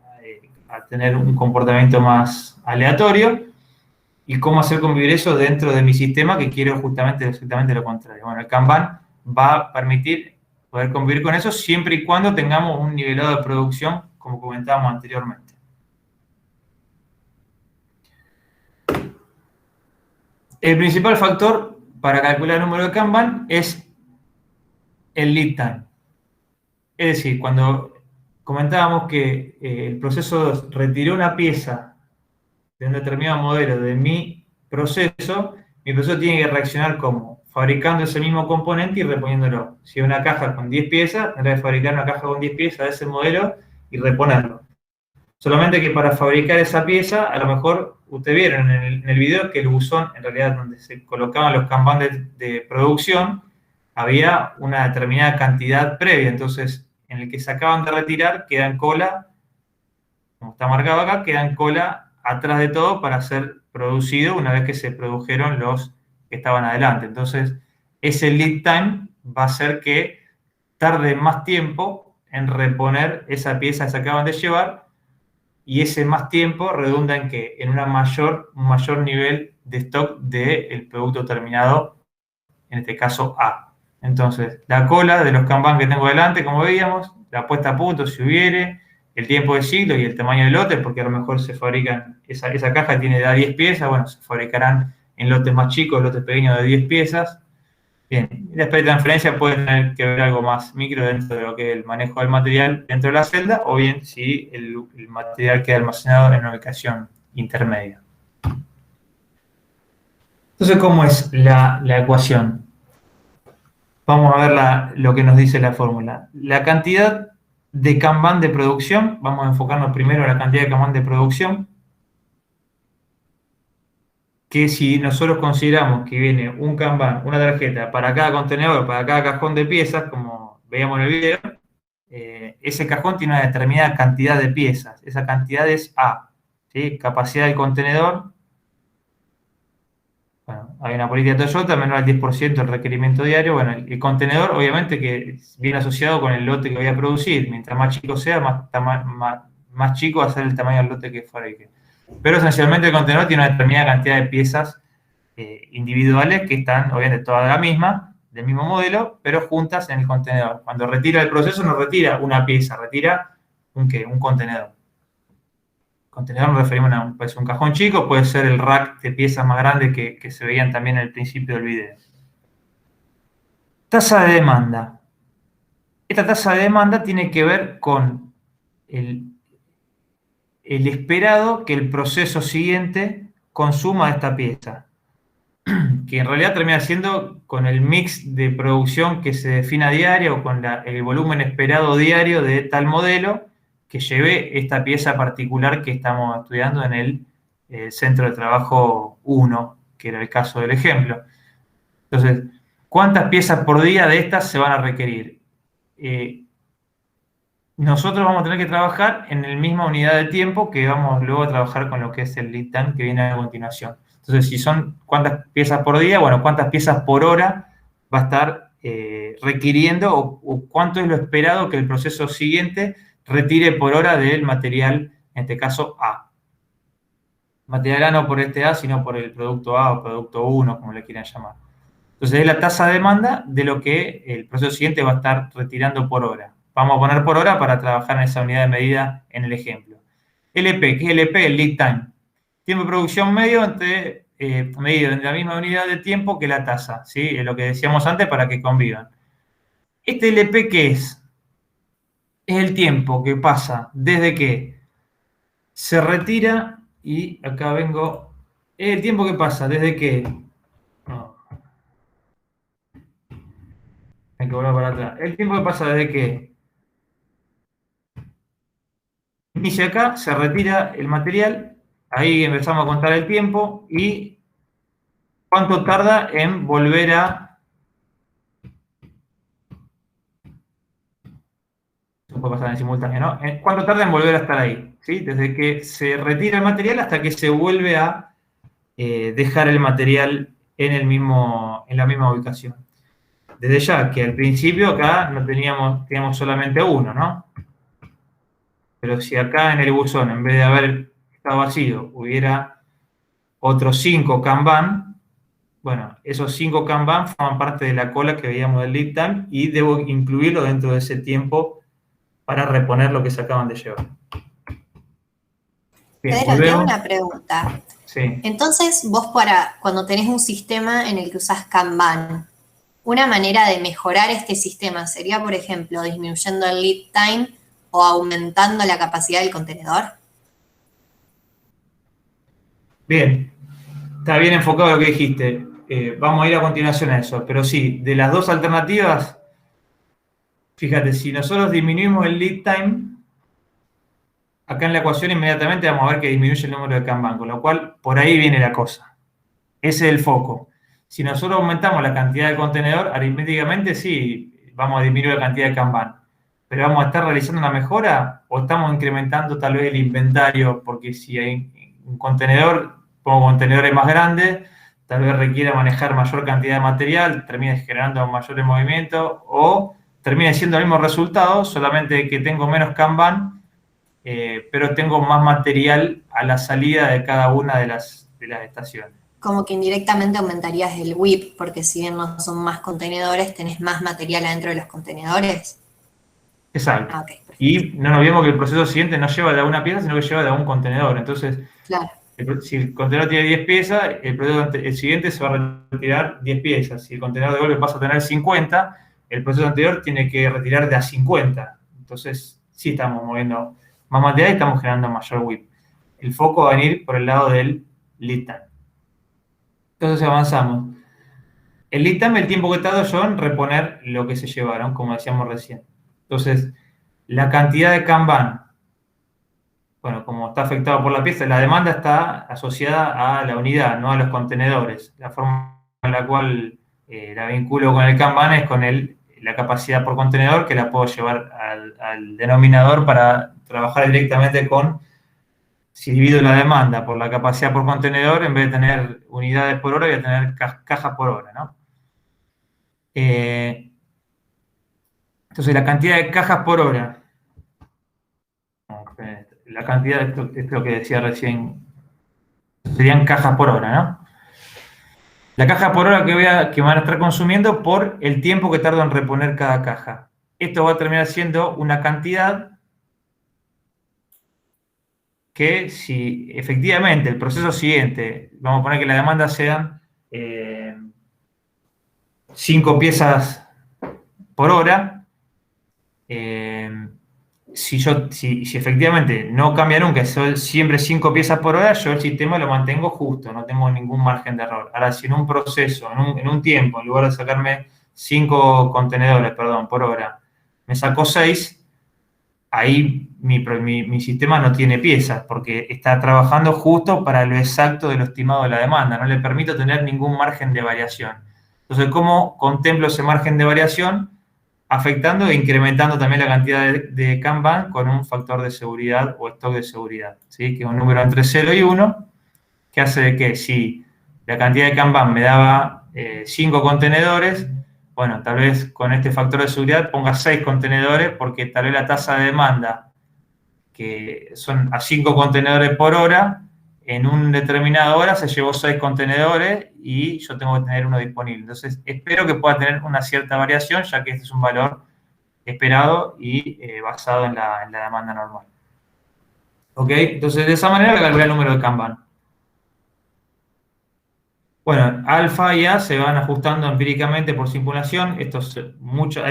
a tener un comportamiento más aleatorio. ¿Y cómo hacer convivir eso dentro de mi sistema que quiero justamente exactamente lo contrario? Bueno, el Kanban va a permitir poder convivir con eso siempre y cuando tengamos un nivelado de producción, como comentábamos anteriormente. El principal factor para calcular el número de Kanban es el lead time. Es decir, cuando comentábamos que el proceso retiró una pieza de un determinado modelo de mi proceso tiene que reaccionar como fabricando ese mismo componente y reponiéndolo. Si hay una caja con 10 piezas, tendrá que fabricar una caja con 10 piezas de ese modelo y reponerlo. Solamente que para fabricar esa pieza, a lo mejor ustedes vieron en el video que el buzón, en realidad donde se colocaban los Kanban de producción, había una determinada cantidad previa. Entonces, en el que se acaban de retirar, queda en cola, como está marcado acá, queda en cola atrás de todo para ser producido una vez que se produjeron los que estaban adelante. Entonces, ese lead time va a hacer que tarde más tiempo en reponer esa pieza que se acaban de llevar, y ese más tiempo redunda en que en un mayor nivel de stock del producto terminado, en este caso A. Entonces, la cola de los Kanban que tengo delante, como veíamos, la puesta a punto si hubiere, el tiempo de ciclo y el tamaño de lotes, porque a lo mejor se fabrican, esa caja tiene de 10 piezas, bueno, se fabricarán en lotes más chicos, lotes pequeños de 10 piezas. Bien, y la espera de transferencia puede tener que ver algo más micro dentro de lo que es el manejo del material dentro de la celda, o bien si el material queda almacenado en una ubicación intermedia. Entonces, ¿cómo es la ecuación? Vamos a ver lo que nos dice la fórmula. La cantidad de Kanban de producción, vamos a enfocarnos primero en la cantidad de Kanban de producción, que si nosotros consideramos que viene un Kanban, una tarjeta para cada contenedor, para cada cajón de piezas, como veíamos en el video, ese cajón tiene una determinada cantidad de piezas. Esa cantidad es A, ¿sí? Capacidad del contenedor. Bueno, hay una política Toyota, menor al 10% del requerimiento diario. Bueno, el contenedor, obviamente, que viene asociado con el lote que voy a producir. Mientras más chico sea, más chico va a ser el tamaño del lote que fabrique. Pero esencialmente el contenedor tiene una determinada cantidad de piezas individuales que están, obviamente, todas de la misma, del mismo modelo, pero juntas en el contenedor. Cuando retira el proceso, no retira una pieza, retira un contenedor. Contenedor nos referimos a un cajón chico, puede ser el rack de piezas más grande que se veían también al principio del video. Tasa de demanda. Esta tasa de demanda tiene que ver con el esperado que el proceso siguiente consuma esta pieza, que en realidad termina siendo con el mix de producción que se define a diario o con el volumen esperado diario de tal modelo que lleve esta pieza particular que estamos estudiando en el centro de trabajo 1, que era el caso del ejemplo. Entonces, ¿cuántas piezas por día de estas se van a requerir? Nosotros vamos a tener que trabajar en la misma unidad de tiempo que vamos luego a trabajar con lo que es el lead time que viene a continuación. Entonces, si son cuántas piezas por día, bueno, cuántas piezas por hora va a estar requiriendo o cuánto es lo esperado que el proceso siguiente retire por hora del material, en este caso A. Material A no por este A, sino por el producto A o producto 1, como le quieran llamar. Entonces, es la tasa de demanda de lo que el proceso siguiente va a estar retirando por hora. Vamos a poner por hora para trabajar en esa unidad de medida en el ejemplo. LP, ¿qué es LP? El lead time. Tiempo de producción medio medido en la misma unidad de tiempo que la tasa, ¿sí? Es lo que decíamos antes para que convivan. ¿Este LP qué es? Es el tiempo que pasa desde que se retira, y acá vengo, es el tiempo que pasa desde que... No, hay que volver para atrás. El tiempo que pasa desde que inicia acá, se retira el material, ahí empezamos a contar el tiempo y cuánto tarda en volver a... Eso puede pasar en simultáneo, ¿no? ¿Cuánto tarda en volver a estar ahí? ¿Sí? Desde que se retira el material hasta que se vuelve a dejar el material en la misma ubicación. Desde ya que al principio acá no teníamos solamente uno, ¿no? Pero si acá en el buzón, en vez de haber estado vacío, hubiera otros 5 Kanban, bueno, esos 5 Kanban forman parte de la cola que veíamos del lead time y debo incluirlo dentro de ese tiempo para reponer lo que se acaban de llevar. Bien, Pedro, te hago una pregunta. Sí. Entonces, vos cuando tenés un sistema en el que usás Kanban, una manera de mejorar este sistema sería, por ejemplo, disminuyendo el lead time o aumentando la capacidad del contenedor. Bien, está bien enfocado lo que dijiste. Vamos a ir a continuación a eso. Pero sí, de las dos alternativas, fíjate, si nosotros disminuimos el lead time, acá en la ecuación inmediatamente vamos a ver que disminuye el número de Kanban, con lo cual por ahí viene la cosa. Ese es el foco. Si nosotros aumentamos la cantidad de contenedor, aritméticamente sí, vamos a disminuir la cantidad de Kanban. Pero vamos a estar realizando una mejora o estamos incrementando tal vez el inventario, porque si hay un contenedor, pongo contenedores más grandes, tal vez requiera manejar mayor cantidad de material, termine generando mayores movimientos o termine siendo el mismo resultado, solamente que tengo menos Kanban, pero tengo más material a la salida de cada una de las estaciones. Como que indirectamente aumentarías el WIP, porque si bien no son más contenedores, tenés más material adentro de los contenedores. Exacto. Okay, y no nos olvidemos que el proceso siguiente no lleva de una pieza, sino que lleva de un contenedor. Entonces, claro, si el contenedor tiene 10 piezas, el siguiente se va a retirar 10 piezas. Si el contenedor de golpe pasa a tener 50, el proceso anterior tiene que retirar de a 50. Entonces, sí estamos moviendo más material y estamos generando mayor WIP. El foco va a venir por el lado del lead time. Entonces avanzamos. El lead time es el tiempo que tardo yo en reponer lo que se llevaron, como decíamos recién. Entonces, la cantidad de Kanban, bueno, como está afectado por la pieza, la demanda está asociada a la unidad, no a los contenedores. La forma en la cual la vinculo con el Kanban es con la capacidad por contenedor, que la puedo llevar al denominador para trabajar directamente con, si divido la demanda por la capacidad por contenedor, en vez de tener unidades por hora, voy a tener cajas por hora, ¿no? Entonces, la cantidad de cajas por hora, la cantidad, esto es lo que decía recién, serían cajas por hora, ¿no? La caja por hora que van a estar consumiendo por el tiempo que tardo en reponer cada caja. Esto va a terminar siendo una cantidad que si efectivamente el proceso siguiente, vamos a poner que la demanda sean 5 piezas por hora, si efectivamente no cambia nunca, son siempre 5 piezas por hora, yo el sistema lo mantengo justo, no tengo ningún margen de error. Ahora, si en un proceso, en un tiempo, en lugar de sacarme 5 contenedores, por hora, me sacó 6, ahí mi sistema no tiene piezas, porque está trabajando justo para lo exacto de lo estimado de la demanda, no le permito tener ningún margen de variación. Entonces, ¿cómo contemplo ese margen de variación? Afectando e incrementando también la cantidad de Kanban con un factor de seguridad o stock de seguridad, ¿sí? Que es un número entre 0 y 1, que hace de que si la cantidad de Kanban me daba 5 contenedores, bueno, tal vez con este factor de seguridad ponga 6 contenedores, porque tal vez la tasa de demanda, que son a 5 contenedores por hora, en una determinada hora se llevó 6 contenedores y yo tengo que tener uno disponible. Entonces, espero que pueda tener una cierta variación, ya que este es un valor esperado y basado en la demanda normal. ¿Ok? Entonces, de esa manera voy a calcular el número de Kanban. Bueno, alfa y A se van ajustando empíricamente por simulación. Hay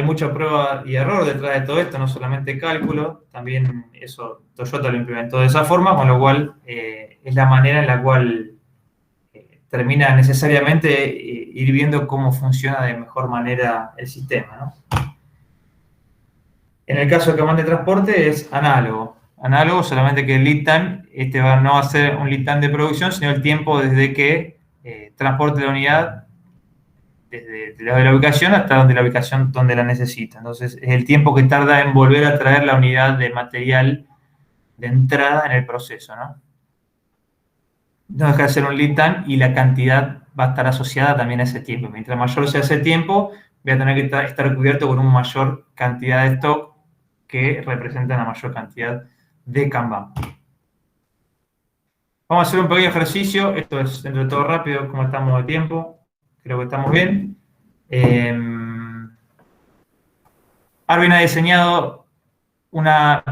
mucha prueba y error detrás de todo esto, no solamente cálculo, también eso Toyota lo implementó de esa forma, con lo cual es la manera en la cual termina necesariamente ir viendo cómo funciona de mejor manera el sistema, ¿no? En el caso del Kanban de transporte es análogo. Análogo, solamente que el lead time, no va a ser un lead time de producción, sino el tiempo desde que transporte la unidad desde la ubicación hasta la ubicación donde la necesita. Entonces, es el tiempo que tarda en volver a traer la unidad de material de entrada en el proceso, ¿no? No deja de ser un lead time y la cantidad va a estar asociada también a ese tiempo. Mientras mayor sea ese tiempo, voy a tener que estar cubierto con una mayor cantidad de stock que representa una mayor cantidad de Kanban. Vamos a hacer un pequeño ejercicio. Esto es dentro de todo rápido, como estamos de tiempo. Creo que estamos bien. Arvin ha diseñado cada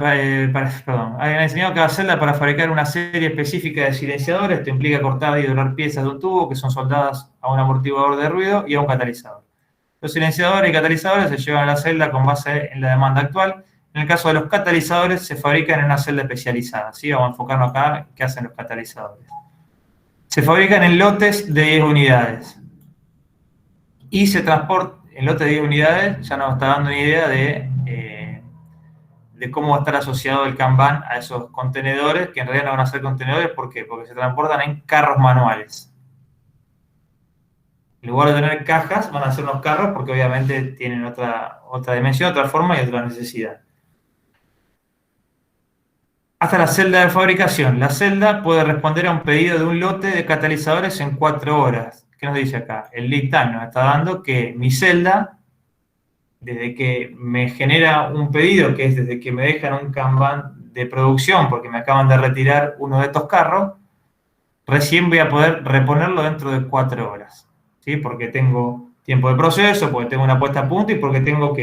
celda para fabricar una serie específica de silenciadores. Esto implica cortar y doblar piezas de un tubo que son soldadas a un amortiguador de ruido y a un catalizador. Los silenciadores y catalizadores se llevan a la celda con base en la demanda actual. En el caso de los catalizadores, se fabrican en una celda especializada, ¿sí? Vamos a enfocarnos acá en qué hacen los catalizadores. Se fabrican en lotes de 10 unidades. Y se transportan en lotes de 10 unidades, ya nos está dando una idea de cómo va a estar asociado el Kanban a esos contenedores, que en realidad no van a ser contenedores. ¿Por qué? Porque se transportan en carros manuales. En lugar de tener cajas, van a ser unos carros porque obviamente tienen otra dimensión, otra forma y otra necesidad. Hasta la celda de fabricación. La celda puede responder a un pedido de un lote de catalizadores en 4 horas. ¿Qué nos dice acá? El lead time nos está dando que mi celda, desde que me genera un pedido, que es desde que me dejan un Kanban de producción, porque me acaban de retirar uno de estos carros, recién voy a poder reponerlo dentro de 4 horas. ¿Sí? Porque tengo tiempo de proceso, porque tengo una puesta a punto y porque tengo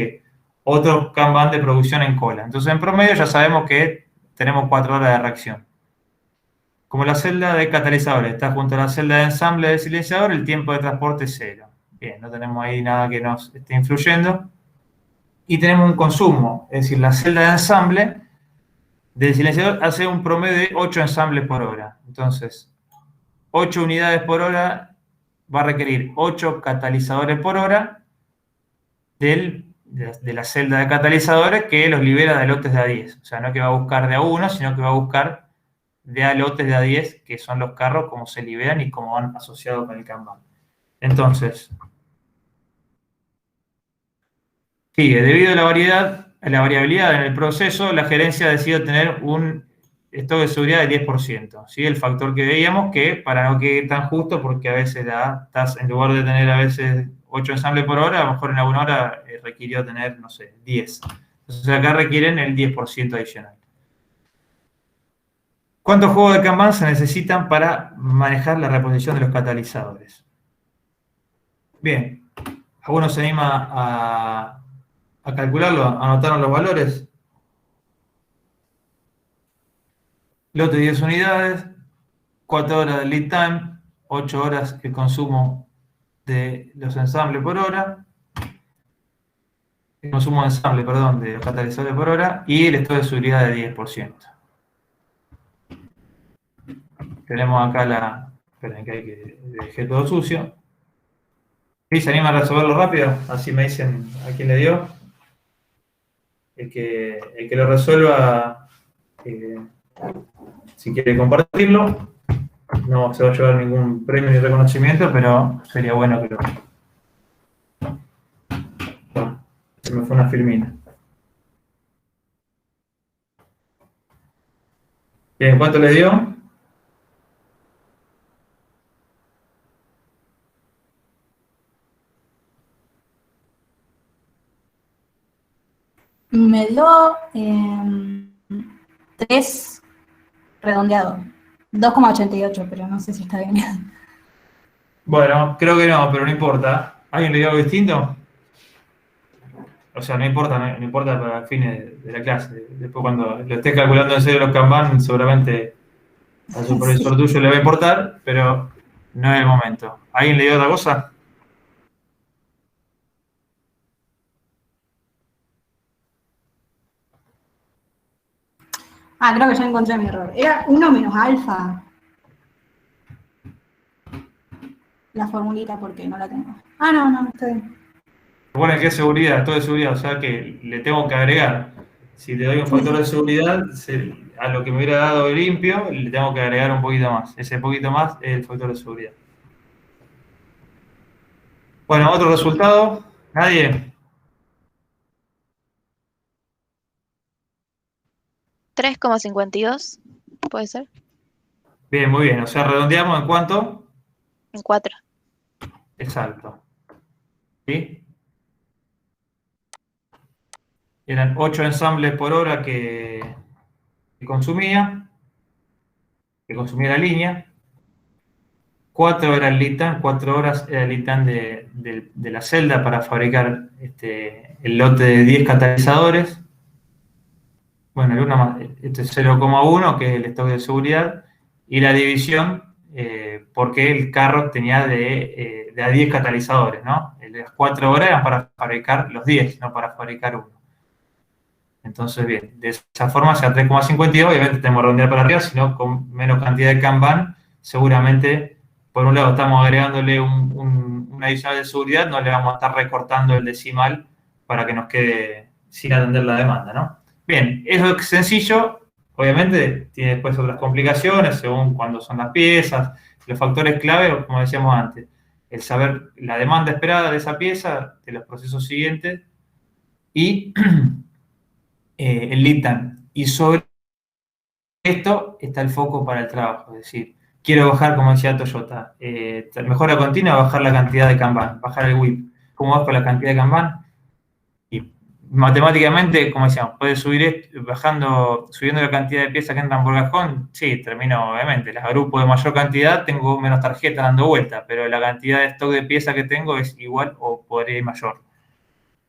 otro Kanban de producción en cola. Entonces, en promedio ya sabemos que tenemos 4 horas de reacción. Como la celda de catalizadores está junto a la celda de ensamble de silenciador, el tiempo de transporte es 0. Bien, no tenemos ahí nada que nos esté influyendo. Y tenemos un consumo, es decir, la celda de ensamble del silenciador hace un promedio de 8 ensambles por hora. Entonces, 8 unidades por hora va a requerir 8 catalizadores por hora de la celda de catalizadores que los libera de lotes de A10. O sea, no que va a buscar de A1, sino que va a buscar de A lotes de A10, que son los carros, como se liberan y cómo van asociados con el Kanban. Entonces, sigue, debido a la variabilidad en el proceso, la gerencia decidió tener un stock de seguridad del 10%. ¿Sí? El factor que veíamos que, para no quedar tan justo, porque a veces en lugar de tener a veces 8 ensambles por hora, a lo mejor en alguna hora requirió tener, no sé, 10. Entonces acá requieren el 10% adicional. ¿Cuántos juegos de Kanban se necesitan para manejar la reposición de los catalizadores? Bien, ¿alguno se anima a calcularlo? ¿Anotaron los valores? Lote de 10 unidades, 4 horas de lead time, 8 horas el consumo de los ensambles por hora, el consumo de ensamble, perdón, de los catalizadores por hora, y el stock de seguridad de 10%. Tenemos acá esperen que hay que dejar todo sucio. ¿Sí? ¿Se anima a resolverlo rápido? Así me dicen a quién le dio. El que lo resuelva, si quiere compartirlo, no se va a llevar ningún premio ni reconocimiento, pero sería bueno que se me fue una filmina. Bien, ¿cuánto le dio? Me dio 3 redondeado. 2,88, pero no sé si está bien. Bueno, creo que no, pero no importa. ¿Alguien le dio algo distinto? O sea, no importa para fines de la clase. Después cuando lo estés calculando en serio los Kanban, seguramente al supervisor tuyo le va a importar, pero no es el momento. ¿Alguien le dio otra cosa? Ah, creo que ya encontré mi error. Era 1 menos alfa. La formulita, porque no la tengo. Ah, no, está bien. Bueno, que es seguridad, todo de seguridad, o sea que le tengo que agregar. Si le doy un factor de seguridad, a lo que me hubiera dado limpio, le tengo que agregar un poquito más. Ese poquito más es el factor de seguridad. Bueno, otro resultado. ¿Nadie? 3,52, ¿puede ser? Bien, muy bien. O sea, redondeamos en cuánto. En 4. Exacto. ¿Sí? Eran 8 ensambles por hora que consumía la línea. 4 era el lead time, 4 horas era el lead time de la celda para fabricar el lote de 10 catalizadores. Bueno, el 1 más, este es 0,1, que es el stock de seguridad, y la división, porque el carro tenía de a 10 catalizadores, ¿no? Las 4 horas eran para fabricar los 10, no para fabricar uno. Entonces, bien, de esa forma sea 3,52, obviamente tenemos que redondear para arriba, sino con menos cantidad de Kanban, seguramente, por un lado estamos agregándole un adicional de seguridad, no le vamos a estar recortando el decimal para que nos quede sin atender la demanda, ¿no? Bien, eso es sencillo, obviamente tiene después otras complicaciones, según cuándo son las piezas, los factores clave, como decíamos antes, el saber la demanda esperada de esa pieza, de los procesos siguientes, y el lead time. Y sobre esto está el foco para el trabajo, es decir, quiero bajar, como decía Toyota, mejora continua, bajar la cantidad de Kanban, bajar el WIP. ¿Cómo bajo la cantidad de Kanban? Y matemáticamente, como decíamos, puedes subir subiendo la cantidad de piezas que entran por cajón, sí, termino, obviamente, las agrupo de mayor cantidad, tengo menos tarjetas dando vuelta, pero la cantidad de stock de piezas que tengo es igual o podría ir mayor.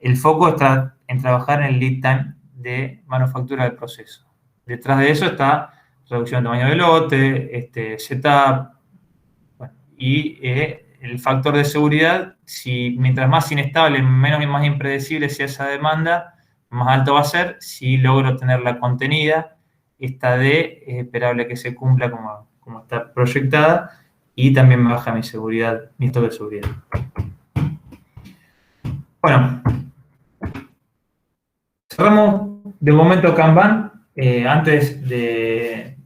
El foco está en trabajar en el lead time de manufactura del proceso. Detrás de eso está reducción de tamaño de lote, setup, bueno, y el factor de seguridad, si mientras más inestable, más impredecible sea esa demanda, más alto va a ser. Si logro tenerla contenida, esta D es esperable que se cumpla como está proyectada, y también me baja mi seguridad, mi stock de seguridad. Bueno, cerramos de momento Kanban. Antes de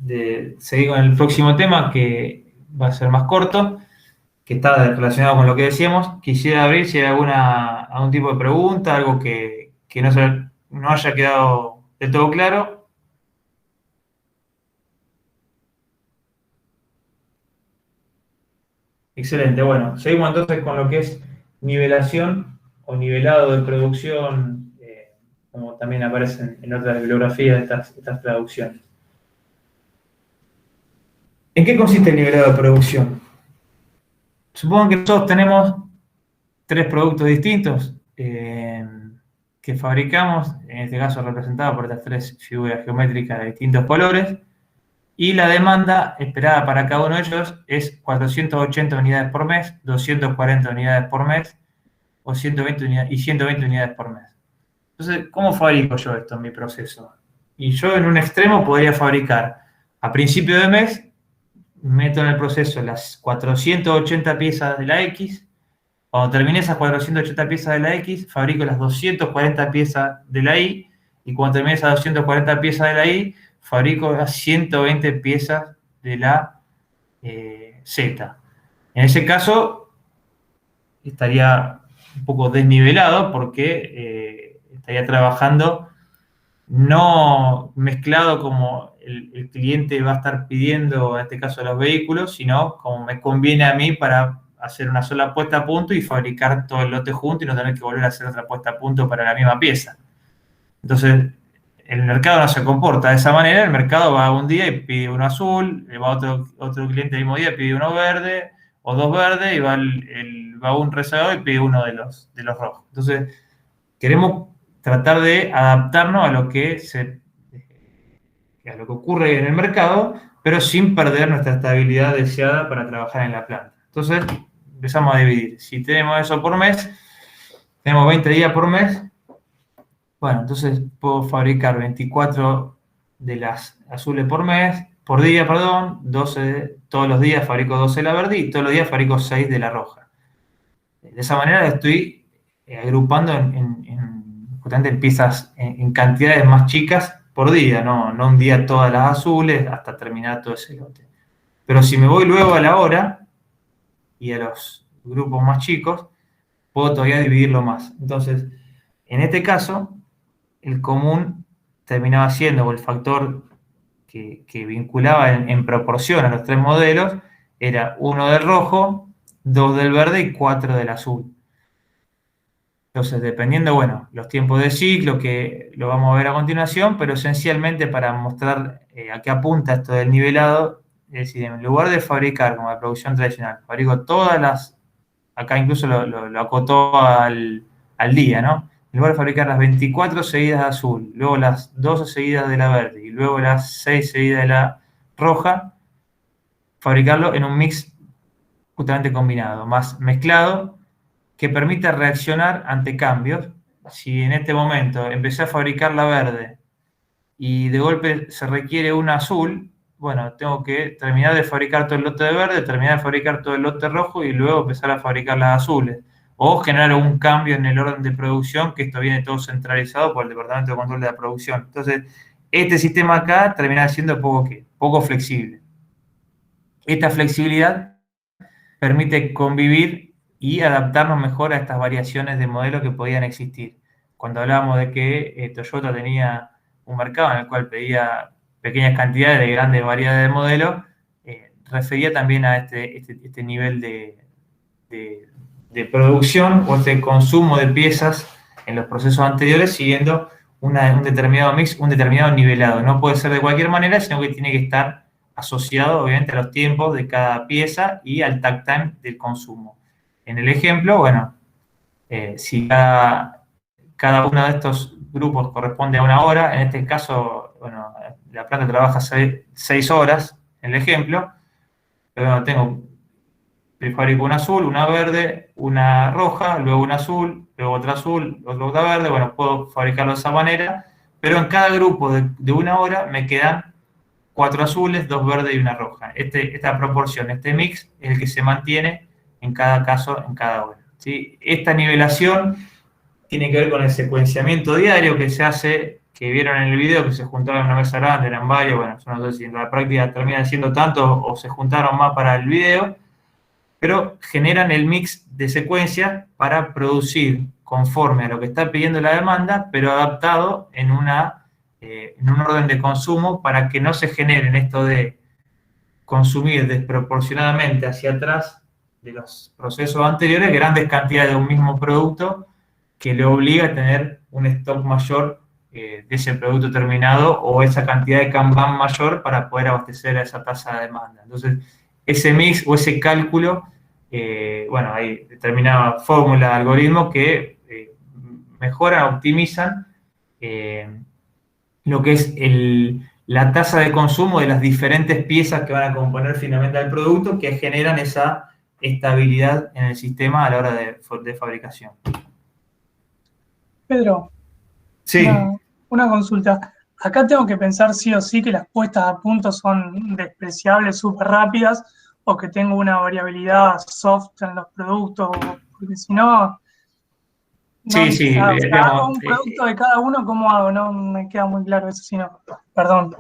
seguir con el próximo tema, que va a ser más corto, que está relacionado con lo que decíamos, quisiera abrir si hay algún tipo de pregunta, algo que no haya quedado del todo claro. Excelente, bueno, seguimos entonces con lo que es nivelación o nivelado de producción, como también aparecen en otras bibliografías estas traducciones. ¿En qué consiste el nivelado de producción? Supongo que nosotros tenemos 3 productos distintos que fabricamos, en este caso representados por estas 3 figuras geométricas de distintos colores, y la demanda esperada para cada uno de ellos es 480 unidades por mes, 240 unidades por mes, o 120 unidades por mes. Entonces, ¿cómo fabrico yo esto en mi proceso? Y yo en un extremo podría fabricar a principio de mes, meto en el proceso las 480 piezas de la X. Cuando termine esas 480 piezas de la X, fabrico las 240 piezas de la Y. Y cuando termine esas 240 piezas de la Y, fabrico las 120 piezas de la Z. En ese caso, estaría un poco desnivelado porque estaría trabajando no mezclado como el cliente va a estar pidiendo, en este caso, los vehículos, sino como me conviene a mí para hacer una sola puesta a punto y fabricar todo el lote junto y no tener que volver a hacer otra puesta a punto para la misma pieza. Entonces, el mercado no se comporta de esa manera. El mercado va un día y pide uno azul, va otro cliente el mismo día y pide uno verde, o 2 verdes, y va un rezagado y pide uno de los rojos. Entonces, queremos tratar de adaptarnos a lo que ocurre en el mercado, pero sin perder nuestra estabilidad deseada para trabajar en la planta. Entonces, empezamos a dividir. Si tenemos eso por mes, tenemos 20 días por mes, bueno, entonces puedo fabricar 24 de las azules por día, 12, todos los días fabrico 12 de la verde y todos los días fabrico 6 de la roja. De esa manera estoy agrupando justamente en piezas, en cantidades más chicas por día, no un día todas las azules hasta terminar todo ese lote. Pero si me voy luego a la hora y a los grupos más chicos, puedo todavía dividirlo más. Entonces, en este caso, el común terminaba siendo, o el factor que vinculaba en proporción a los 3 modelos, era 1 del rojo, 2 del verde y 4 del azul. Entonces, dependiendo, bueno, los tiempos de ciclo, que lo vamos a ver a continuación, pero esencialmente para mostrar a qué apunta esto del nivelado, es decir, en lugar de fabricar como la producción tradicional, fabrico todas las, acá incluso lo acotó al día, ¿no? En lugar de fabricar las 24 seguidas de azul, luego las 12 seguidas de la verde y luego las 6 seguidas de la roja, fabricarlo en un mix justamente combinado, más mezclado, que permita reaccionar ante cambios. Si en este momento empecé a fabricar la verde y de golpe se requiere una azul, bueno, tengo que terminar de fabricar todo el lote de verde, terminar de fabricar todo el lote rojo y luego empezar a fabricar las azules. O generar un cambio en el orden de producción, que esto viene todo centralizado por el Departamento de Control de la Producción. Entonces, este sistema acá termina siendo poco flexible. Esta flexibilidad permite convivir y adaptarnos mejor a estas variaciones de modelo que podían existir. Cuando hablábamos de que Toyota tenía un mercado en el cual pedía pequeñas cantidades de grandes variedades de modelos, refería también a este nivel de producción o de consumo de piezas en los procesos anteriores siguiendo un determinado mix, un determinado nivelado. No puede ser de cualquier manera, sino que tiene que estar asociado, obviamente, a los tiempos de cada pieza y al takt time del consumo. En el ejemplo, bueno, si cada uno de estos grupos corresponde a una hora, en este caso, bueno, la planta trabaja 6 horas, en el ejemplo, pero bueno, tengo fabrico una azul, una verde, una roja, luego una azul, luego otra azul, luego otra verde. Bueno, puedo fabricarlo de esa manera, pero en cada grupo de una hora me quedan 4 azules, 2 verdes y una roja. Esta proporción, este mix, es el que se mantiene en cada caso, en cada hora, ¿sí? Esta nivelación tiene que ver con el secuenciamiento diario que se hace, que vieron en el video, que se juntaron en una mesa grande, eran varios. Bueno, yo no sé si en la práctica terminan siendo tantos o se juntaron más para el video, pero generan el mix de secuencia para producir conforme a lo que está pidiendo la demanda, pero adaptado en un orden de consumo para que no se generen esto de consumir desproporcionadamente hacia atrás de los procesos anteriores grandes cantidades de un mismo producto que le obliga a tener un stock mayor de ese producto terminado o esa cantidad de Kanban mayor para poder abastecer a esa tasa de demanda. Entonces, ese mix o ese cálculo, bueno, hay determinada fórmula, algoritmo que mejoran, optimizan lo que es la tasa de consumo de las diferentes piezas que van a componer finalmente al producto, que generan esa estabilidad en el sistema a la hora de fabricación. Pedro, sí. Una consulta. Acá tengo que pensar sí o sí que las puestas a punto son despreciables, súper rápidas, o que tengo una variabilidad soft en los productos, porque si no... Sí, hago un producto de cada uno, ¿cómo hago? No me queda muy claro eso, si no, perdón.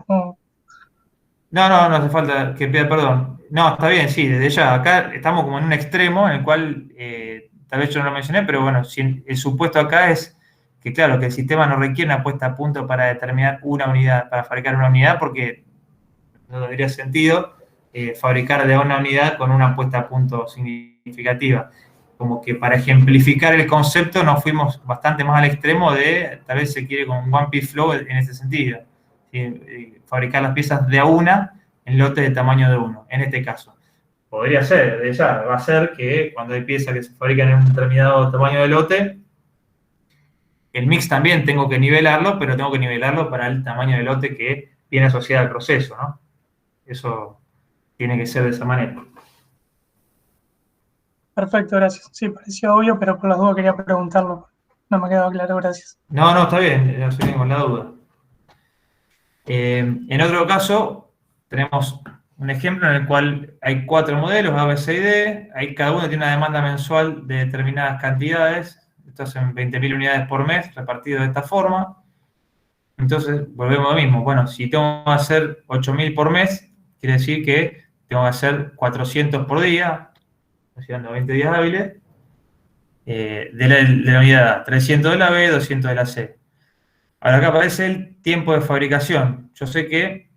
No hace falta que pida perdón. No, está bien, sí, desde ya. Acá estamos como en un extremo en el cual, tal vez yo no lo mencioné, pero bueno, si el supuesto acá es que, claro, que el sistema no requiere una puesta a punto para determinar una unidad, para fabricar una unidad, porque no tendría sentido fabricar de una unidad con una puesta a punto significativa. Como que para ejemplificar el concepto nos fuimos bastante más al extremo de, tal vez se quiere con un one piece flow en ese sentido. ¿Sí? Fabricar las piezas de a una en lotes de tamaño de uno, en este caso. Podría ser, de ya, va a ser que cuando hay piezas que se fabrican en un determinado tamaño de lote, el mix también tengo que nivelarlo, pero tengo que nivelarlo para el tamaño de lote que viene asociado al proceso, ¿no? Eso tiene que ser de esa manera. Perfecto, gracias. Sí, pareció obvio, pero por las dudas quería preguntarlo. No me ha quedado claro, gracias. No, está bien, no estoy con la duda. En otro caso, tenemos un ejemplo en el cual hay 4 modelos, A, B, C y D. Ahí cada uno tiene una demanda mensual de determinadas cantidades. Esto hacen 20.000 unidades por mes, repartido de esta forma. Entonces, volvemos a lo mismo. Bueno, si tengo que hacer 8.000 por mes, quiere decir que tengo que hacer 400 por día, haciendo 20 días hábiles, de la unidad A, 300 de la B, 200 de la C. Ahora acá aparece el tiempo de fabricación. Yo sé que,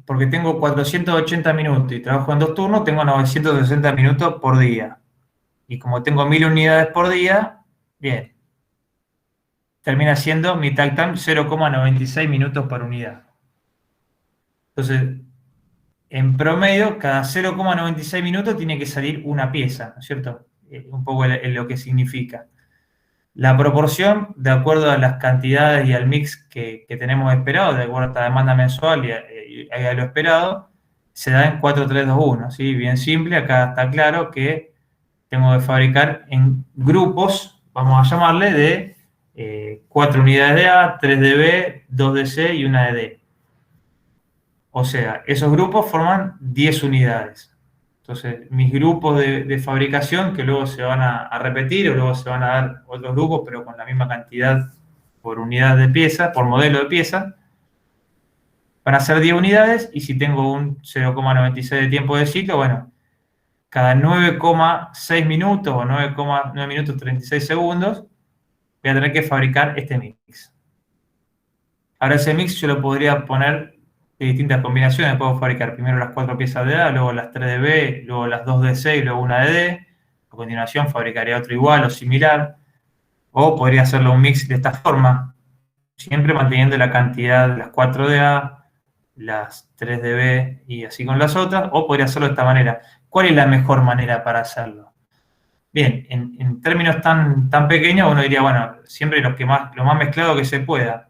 porque tengo 480 minutos y trabajo en 2 turnos, tengo 960 minutos por día. Y como tengo 1.000 unidades por día, bien, termina siendo mi takt time 0,96 minutos por unidad. Entonces, en promedio, cada 0,96 minutos tiene que salir una pieza, ¿no es cierto? Un poco lo que significa. La proporción, de acuerdo a las cantidades y al mix que tenemos esperado, de acuerdo a esta demanda mensual y a lo esperado, se da en 4-3-2-1, ¿sí? Bien simple, acá está claro que tengo que fabricar en grupos, vamos a llamarle, de 4 unidades de A, 3 de B, 2 de C y 1 de D. O sea, esos grupos forman 10 unidades. Entonces, mis grupos de fabricación, que luego se van a repetir, o luego se van a dar otros grupos, pero con la misma cantidad por unidad de pieza, por modelo de pieza, van a ser 10 unidades, y si tengo un 0,96 de tiempo de ciclo, bueno, cada 9,6 minutos o 9,9 minutos 36 segundos, voy a tener que fabricar este mix. Ahora ese mix yo lo podría poner de distintas combinaciones. Puedo fabricar primero las 4 piezas de A, luego las 3 de B, luego las 2 de C y luego una de D. A continuación fabricaría otro igual o similar. O podría hacerlo un mix de esta forma, siempre manteniendo la cantidad de las 4 de A, las 3 de B y así con las otras. O podría hacerlo de esta manera. ¿Cuál es la mejor manera para hacerlo? Bien, en términos tan pequeños, uno diría, bueno, siempre lo más mezclado que se pueda.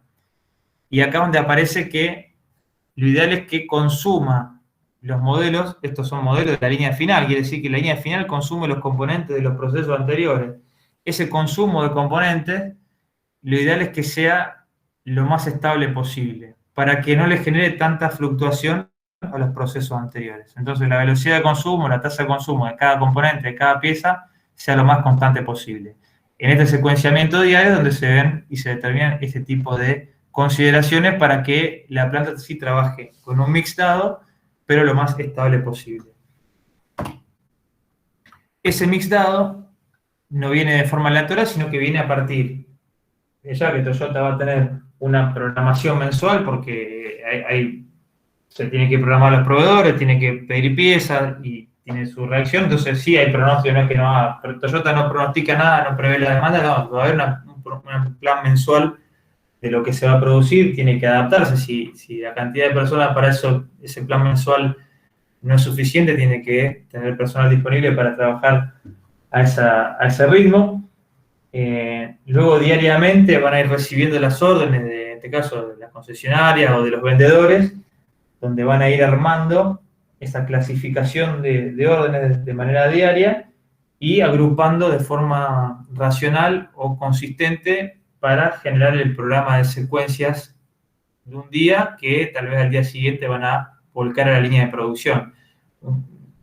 Y acá donde aparece que lo ideal es que consuma los modelos, estos son modelos de la línea final, quiere decir que la línea final consume los componentes de los procesos anteriores. Ese consumo de componentes, lo ideal es que sea lo más estable posible, para que no le genere tanta fluctuación a los procesos anteriores. Entonces, la velocidad de consumo, la tasa de consumo de cada componente, de cada pieza, sea lo más constante posible. En este secuenciamiento diario es donde se ven y se determinan este tipo de consideraciones para que la planta sí trabaje con un mix dado, pero lo más estable posible. Ese mix dado no viene de forma aleatoria, sino que viene a partir, ya que Toyota va a tener una programación mensual, porque se tiene que programar a los proveedores, tiene que pedir piezas y tiene su reacción. Entonces sí hay pronóstico, no es que no haga, pero Toyota no pronostica nada, no prevé la demanda, no, va a haber un plan mensual de lo que se va a producir, tiene que adaptarse. Si la cantidad de personas para ese plan mensual no es suficiente, tiene que tener personal disponible para trabajar a ese ritmo. Luego diariamente van a ir recibiendo las órdenes, en este caso de las concesionarias o de los vendedores, donde van a ir armando esa clasificación de órdenes de manera diaria y agrupando de forma racional o consistente para generar el programa de secuencias de un día que tal vez al día siguiente van a volcar a la línea de producción.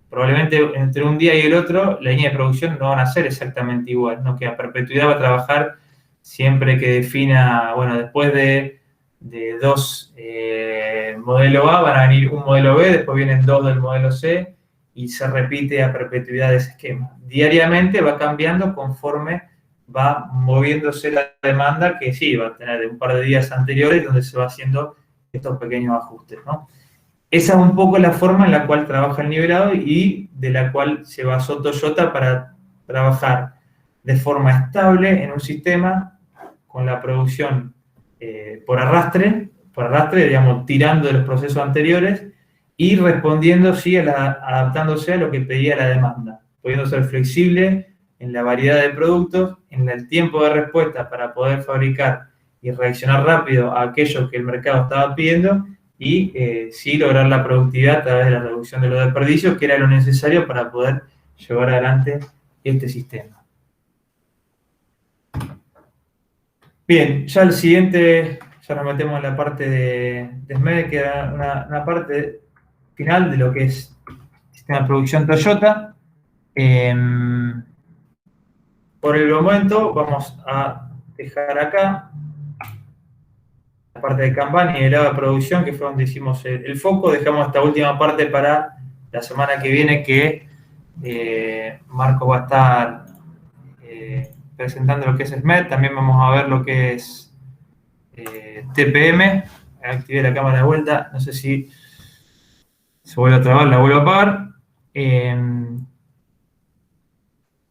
Probablemente entre un día y el otro la línea de producción no van a ser exactamente igual, ¿no? Que a perpetuidad va a trabajar siempre que defina, bueno, después de 2 modelo A van a venir un modelo B, después vienen 2 del modelo C y se repite a perpetuidad ese esquema. Diariamente va cambiando conforme va moviéndose la demanda, que sí, va a tener de un par de días anteriores donde se va haciendo estos pequeños ajustes, ¿no? Esa es un poco la forma en la cual trabaja el nivelado y de la cual se basó Toyota para trabajar de forma estable en un sistema con la producción por arrastre, digamos, tirando de los procesos anteriores y respondiendo, sí, adaptándose a lo que pedía la demanda, pudiendo ser flexible en la variedad de productos, en el tiempo de respuesta para poder fabricar y reaccionar rápido a aquello que el mercado estaba pidiendo y sí lograr la productividad a través de la reducción de los desperdicios, que era lo necesario para poder llevar adelante este sistema. Bien, ya el siguiente, ya nos metemos en la parte de SMED, que era una parte final de lo que es el sistema de producción Toyota. Por el momento vamos a dejar acá la parte de Kanban y el lado de producción, que fue donde hicimos el foco. Dejamos esta última parte para la semana que viene, que Marco va a estar presentando lo que es SMED. También vamos a ver lo que es TPM. Activé la cámara de vuelta. No sé si se vuelve a trabar, la vuelvo a apagar.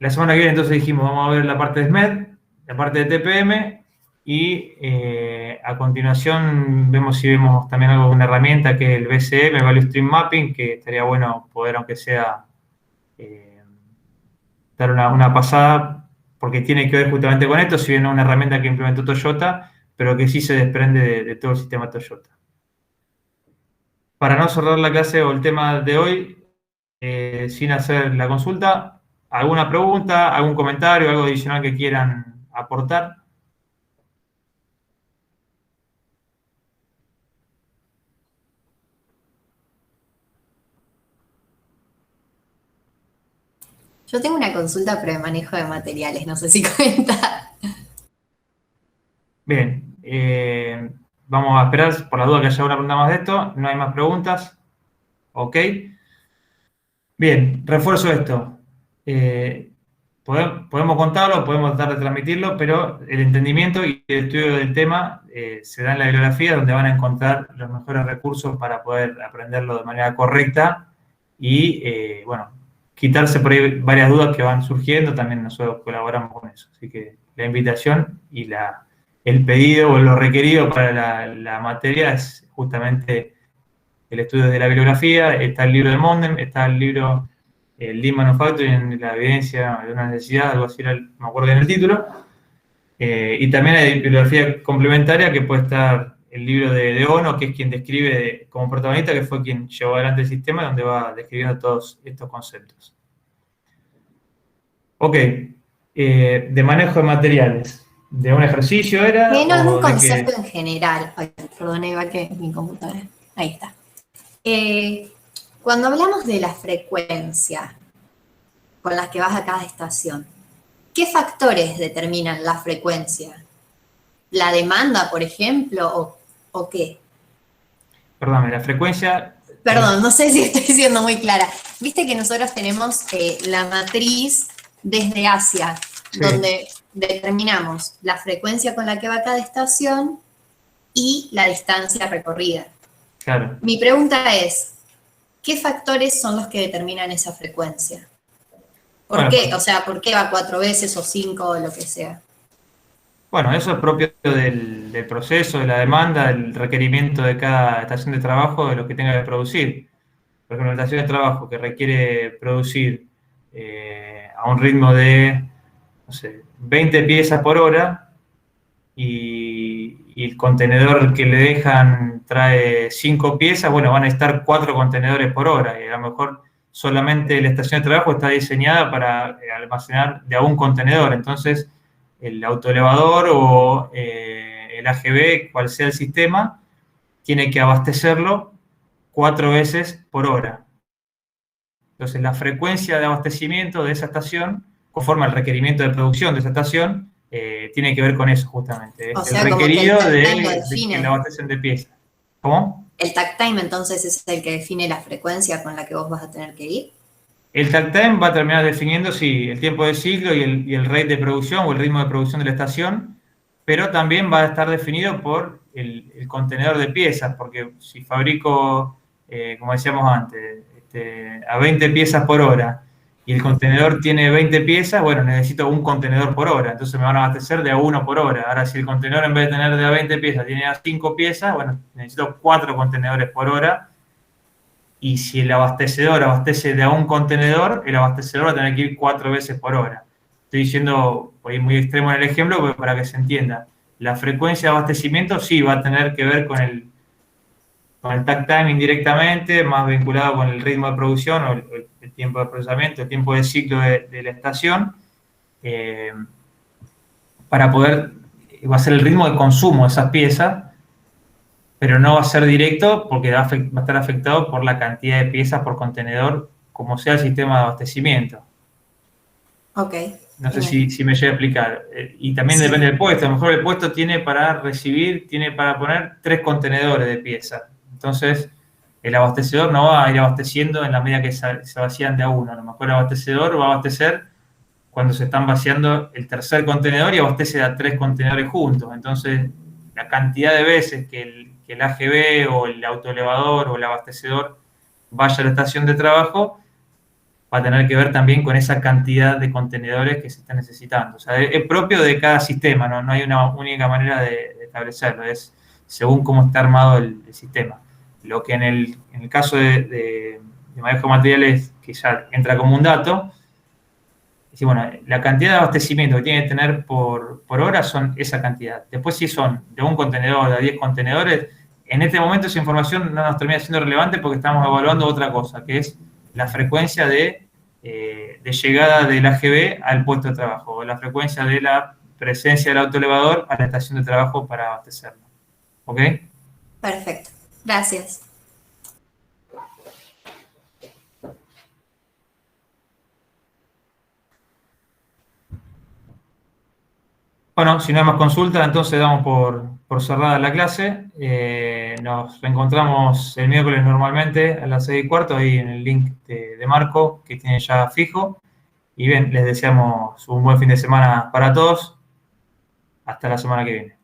La semana que viene entonces dijimos, vamos a ver la parte de SMED, la parte de TPM y a continuación vemos si vemos también algo de una herramienta que es el VCM, Value Stream Mapping, que estaría bueno poder, aunque sea, dar una pasada, porque tiene que ver justamente con esto, si bien no es una herramienta que implementó Toyota, pero que sí se desprende de todo el sistema Toyota. Para no cerrar la clase o el tema de hoy, sin hacer la consulta, ¿alguna pregunta, algún comentario, algo adicional que quieran aportar? Yo tengo una consulta pero de manejo de materiales, no sé si cuenta. Bien, vamos a esperar por la duda que haya una pregunta más de esto. No hay más preguntas. Ok. Bien, refuerzo esto. Podemos contarlo, podemos tratar de transmitirlo, pero el entendimiento y el estudio del tema se da en la bibliografía, donde van a encontrar los mejores recursos para poder aprenderlo de manera correcta y, bueno, quitarse por ahí varias dudas que van surgiendo. También nosotros colaboramos con eso. Así que la invitación y el pedido o lo requerido para la materia es justamente el estudio de la bibliografía. Está el libro de Mondem, está el libro Lean Manufacturing, la evidencia de una necesidad, algo así, me acuerdo en el título. Y también hay bibliografía complementaria, que puede estar el libro de Ono, que es quien describe como protagonista, que fue quien llevó adelante el sistema, donde va describiendo todos estos conceptos. Ok, de manejo de materiales. ¿De un ejercicio era? No, es un ¿o de concepto qué? en general. Ay, perdón, Eva, que mi computadora. Ahí está. Cuando hablamos de la frecuencia con la que vas a cada estación, ¿qué factores determinan la frecuencia? ¿La demanda, por ejemplo, o qué? Perdóname, la frecuencia... Perdón, no sé si estoy siendo muy clara. Viste que nosotros tenemos la matriz desde Asia, Sí. donde determinamos la frecuencia con la que va cada estación y la distancia recorrida. Claro. Mi pregunta es, ¿qué factores son los que determinan esa frecuencia? ¿Por Bueno, qué? O sea, ¿por qué va 4 veces o 5 o lo que sea? Bueno, eso es propio del proceso, de la demanda, del requerimiento de cada estación de trabajo, de lo que tenga que producir. Por ejemplo, una estación de trabajo que requiere producir a un ritmo de, no sé, 20 piezas por hora y el contenedor que le dejan trae 5 piezas, bueno, van a estar 4 contenedores por hora y a lo mejor solamente la estación de trabajo está diseñada para almacenar de a un contenedor. Entonces, el autoelevador o el AGV, cual sea el sistema, tiene que abastecerlo 4 veces por hora. Entonces, la frecuencia de abastecimiento de esa estación, conforme al requerimiento de producción de esa estación, tiene que ver con eso justamente. O Es sea, el como que el requerido tag de time lo que define. le abastecen de piezas. ¿Cómo? ¿El tag time entonces es el que define la frecuencia con la que vos vas a tener que ir? El takt time va a terminar definiendo, sí, el tiempo de ciclo y el rate de producción o el ritmo de producción de la estación, pero también va a estar definido por el contenedor de piezas, porque si fabrico, como decíamos antes, a 20 piezas por hora y el contenedor tiene 20 piezas, bueno, necesito un contenedor por hora, entonces me van a abastecer de a 1 por hora. Ahora, si el contenedor en vez de tener de a 20 piezas tiene a 5 piezas, bueno, necesito 4 contenedores por hora. Y si el abastecedor abastece de a un contenedor, el abastecedor va a tener que ir 4 veces por hora. Estoy diciendo, voy muy extremo en el ejemplo, pero para que se entienda. La frecuencia de abastecimiento sí va a tener que ver con el takt time indirectamente, más vinculado con el ritmo de producción o el tiempo de procesamiento, el tiempo de ciclo de la estación, para poder, va a ser el ritmo de consumo de esas piezas, pero no va a ser directo porque va a estar afectado por la cantidad de piezas por contenedor, como sea el sistema de abastecimiento. Ok. No sé si me llega a explicar. Y también depende del puesto. A lo mejor el puesto tiene para recibir, tiene para poner 3 contenedores de piezas. Entonces, el abastecedor no va a ir abasteciendo en la medida que se vacían de a uno. A lo mejor el abastecedor va a abastecer cuando se están vaciando el tercer contenedor y abastece a 3 contenedores juntos. Entonces, la cantidad de veces que el AGV o el autoelevador o el abastecedor vaya a la estación de trabajo va a tener que ver también con esa cantidad de contenedores que se están necesitando. O sea, es propio de cada sistema, no hay una única manera de establecerlo, es según cómo está armado el sistema. Lo que en el caso de manejo de materiales, que ya entra como un dato, es decir, bueno, la cantidad de abastecimiento que tiene que tener por hora son esa cantidad. Después, si son de un contenedor, de 10 contenedores, en este momento esa información no nos termina siendo relevante porque estamos evaluando otra cosa, que es la frecuencia de llegada del AGV al puesto de trabajo, o la frecuencia de la presencia del autoelevador a la estación de trabajo para abastecerlo. ¿Ok? Perfecto. Gracias. Bueno, si no hay más consultas, entonces damos por cerrada la clase. Nos reencontramos el miércoles normalmente a las 6:15, ahí en el link de Marco, que tiene ya fijo. Y bien, les deseamos un buen fin de semana para todos. Hasta la semana que viene.